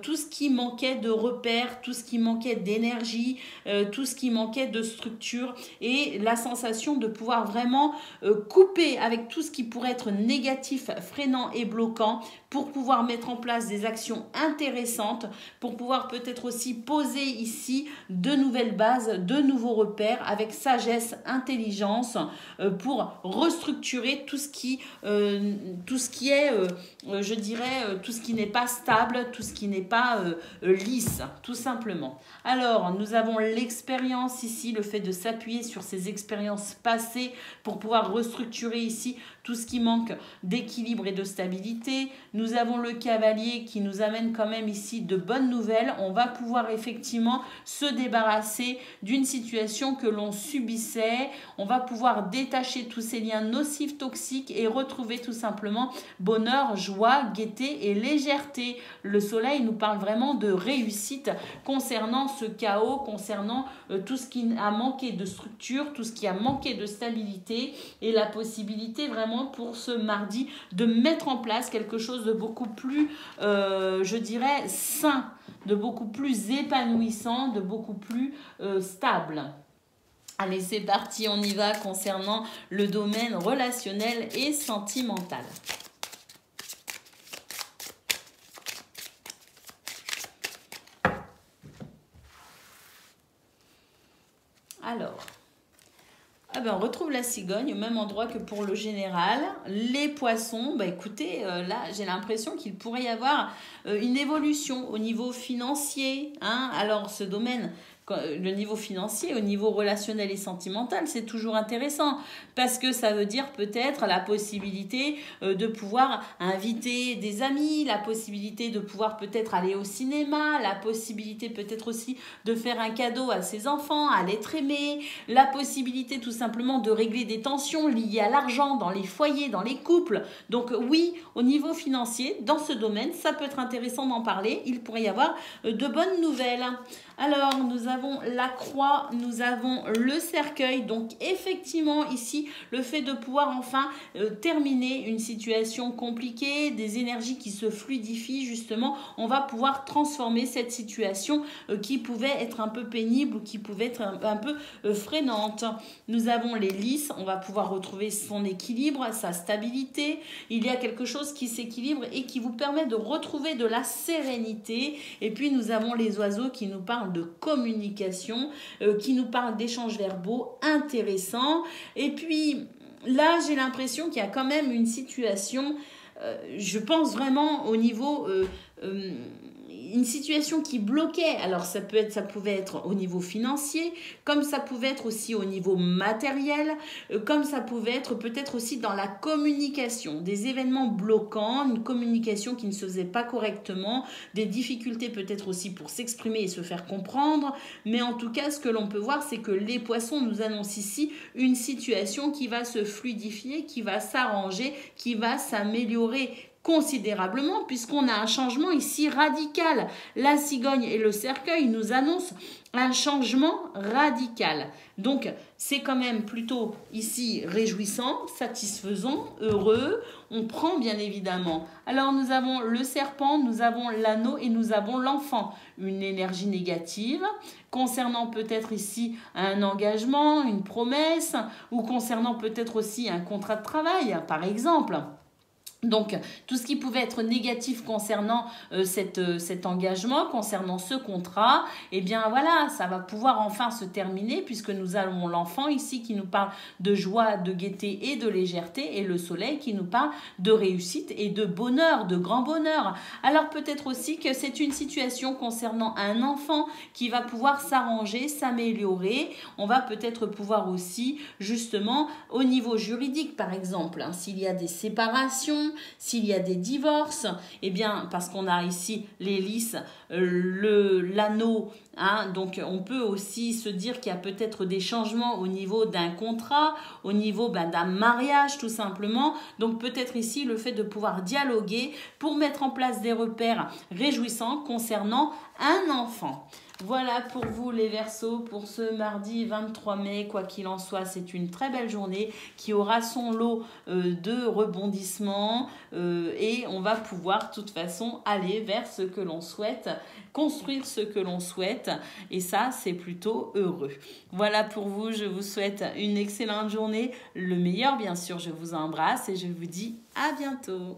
tout ce qui manquait de repères, tout ce qui manquait d'énergie, tout ce qui manquait de structure et la sensation de pouvoir vraiment couper avec tout ce qui pourrait être négatif, freinant et bloquant pour pouvoir mettre en place des actions intéressantes, pour pouvoir peut-être aussi poser ici de nouvelles bases, de nouveaux repères avec sagesse, intelligence pour restructurer tout ce qui est, je dirais, tout ce qui n'est pas stable, tout ce qui n'est pas lisse, tout simplement. Alors, nous avons l'expérience ici, le fait de s'appuyer sur ces expériences passées pour pouvoir restructurer ici tout ce qui manque d'équilibre et de stabilité. Nous avons le cavalier qui nous amène quand même ici de bonnes nouvelles. On va pouvoir effectivement se débarrasser d'une situation que l'on subissait. On va pouvoir détacher tous ces liens nocifs, toxiques et retrouver tout simplement bonheur, joie, gaieté et légèreté. Le soleil nous parle vraiment de réussite concernant ce chaos, concernant tout ce qui a manqué de structure, tout ce qui a manqué de stabilité et la possibilité vraiment pour ce mardi de mettre en place quelque chose de beaucoup plus, je dirais, sain, de beaucoup plus épanouissant, de beaucoup plus stable. Allez, c'est parti, on y va concernant le domaine relationnel et sentimental. Alors, on retrouve la cigogne au même endroit que pour le général. Les poissons, écoutez, là j'ai l'impression qu'il pourrait y avoir une évolution au niveau financier. Hein. Alors ce domaine, le niveau financier, au niveau relationnel et sentimental, c'est toujours intéressant parce que ça veut dire peut-être la possibilité de pouvoir inviter des amis, la possibilité de pouvoir peut-être aller au cinéma, la possibilité peut-être aussi de faire un cadeau à ses enfants, à l'être aimé, la possibilité tout simplement de régler des tensions liées à l'argent dans les foyers, dans les couples. Donc oui, au niveau financier, dans ce domaine, ça peut être intéressant d'en parler. Il pourrait y avoir de bonnes nouvelles. Alors, nous avons la croix, nous avons le cercueil. Donc, effectivement, ici, le fait de pouvoir enfin terminer une situation compliquée, des énergies qui se fluidifient, justement, on va pouvoir transformer cette situation qui pouvait être un peu pénible ou qui pouvait être un peu freinante. Nous avons les lys, on va pouvoir retrouver son équilibre, sa stabilité. Il y a quelque chose qui s'équilibre et qui vous permet de retrouver de la sérénité. Et puis, nous avons les oiseaux qui nous parlent de communication, qui nous parle d'échanges verbaux intéressants. Et puis là, j'ai l'impression qu'il y a quand même une situation, je pense vraiment au niveau, une situation qui bloquait. Alors ça pouvait être au niveau financier, comme ça pouvait être aussi au niveau matériel, comme ça pouvait être peut-être aussi dans la communication, des événements bloquants, une communication qui ne se faisait pas correctement, des difficultés peut-être aussi pour s'exprimer et se faire comprendre. Mais en tout cas, ce que l'on peut voir, c'est que les poissons nous annoncent ici une situation qui va se fluidifier, qui va s'arranger, qui va s'améliorer considérablement, puisqu'on a un changement ici radical. La cigogne et le cercueil nous annoncent un changement radical. Donc, c'est quand même plutôt ici réjouissant, satisfaisant, heureux. On prend bien évidemment. Alors, nous avons le serpent, nous avons l'anneau et nous avons l'enfant. Une énergie négative concernant peut-être ici un engagement, une promesse, ou concernant peut-être aussi un contrat de travail, par exemple. Donc, tout ce qui pouvait être négatif concernant cet engagement, concernant ce contrat, eh bien voilà, ça va pouvoir enfin se terminer puisque nous avons l'enfant ici qui nous parle de joie, de gaieté et de légèreté et le soleil qui nous parle de réussite et de bonheur, de grand bonheur. Alors peut-être aussi que c'est une situation concernant un enfant qui va pouvoir s'arranger, s'améliorer. On va peut-être pouvoir aussi justement au niveau juridique par exemple, hein, s'il y a des séparations, s'il y a des divorces, eh bien, parce qu'on a ici l'hélice, l'anneau, hein, donc on peut aussi se dire qu'il y a peut-être des changements au niveau d'un contrat, au niveau d'un mariage tout simplement. Donc peut-être ici le fait de pouvoir dialoguer pour mettre en place des repères réjouissants concernant un enfant. Voilà pour vous les Verseaux pour ce mardi 23 mai. Quoi qu'il en soit, c'est une très belle journée qui aura son lot de rebondissements et on va pouvoir de toute façon aller vers ce que l'on souhaite, construire ce que l'on souhaite et ça, c'est plutôt heureux. Voilà pour vous, je vous souhaite une excellente journée. Le meilleur, bien sûr, je vous embrasse et je vous dis à bientôt.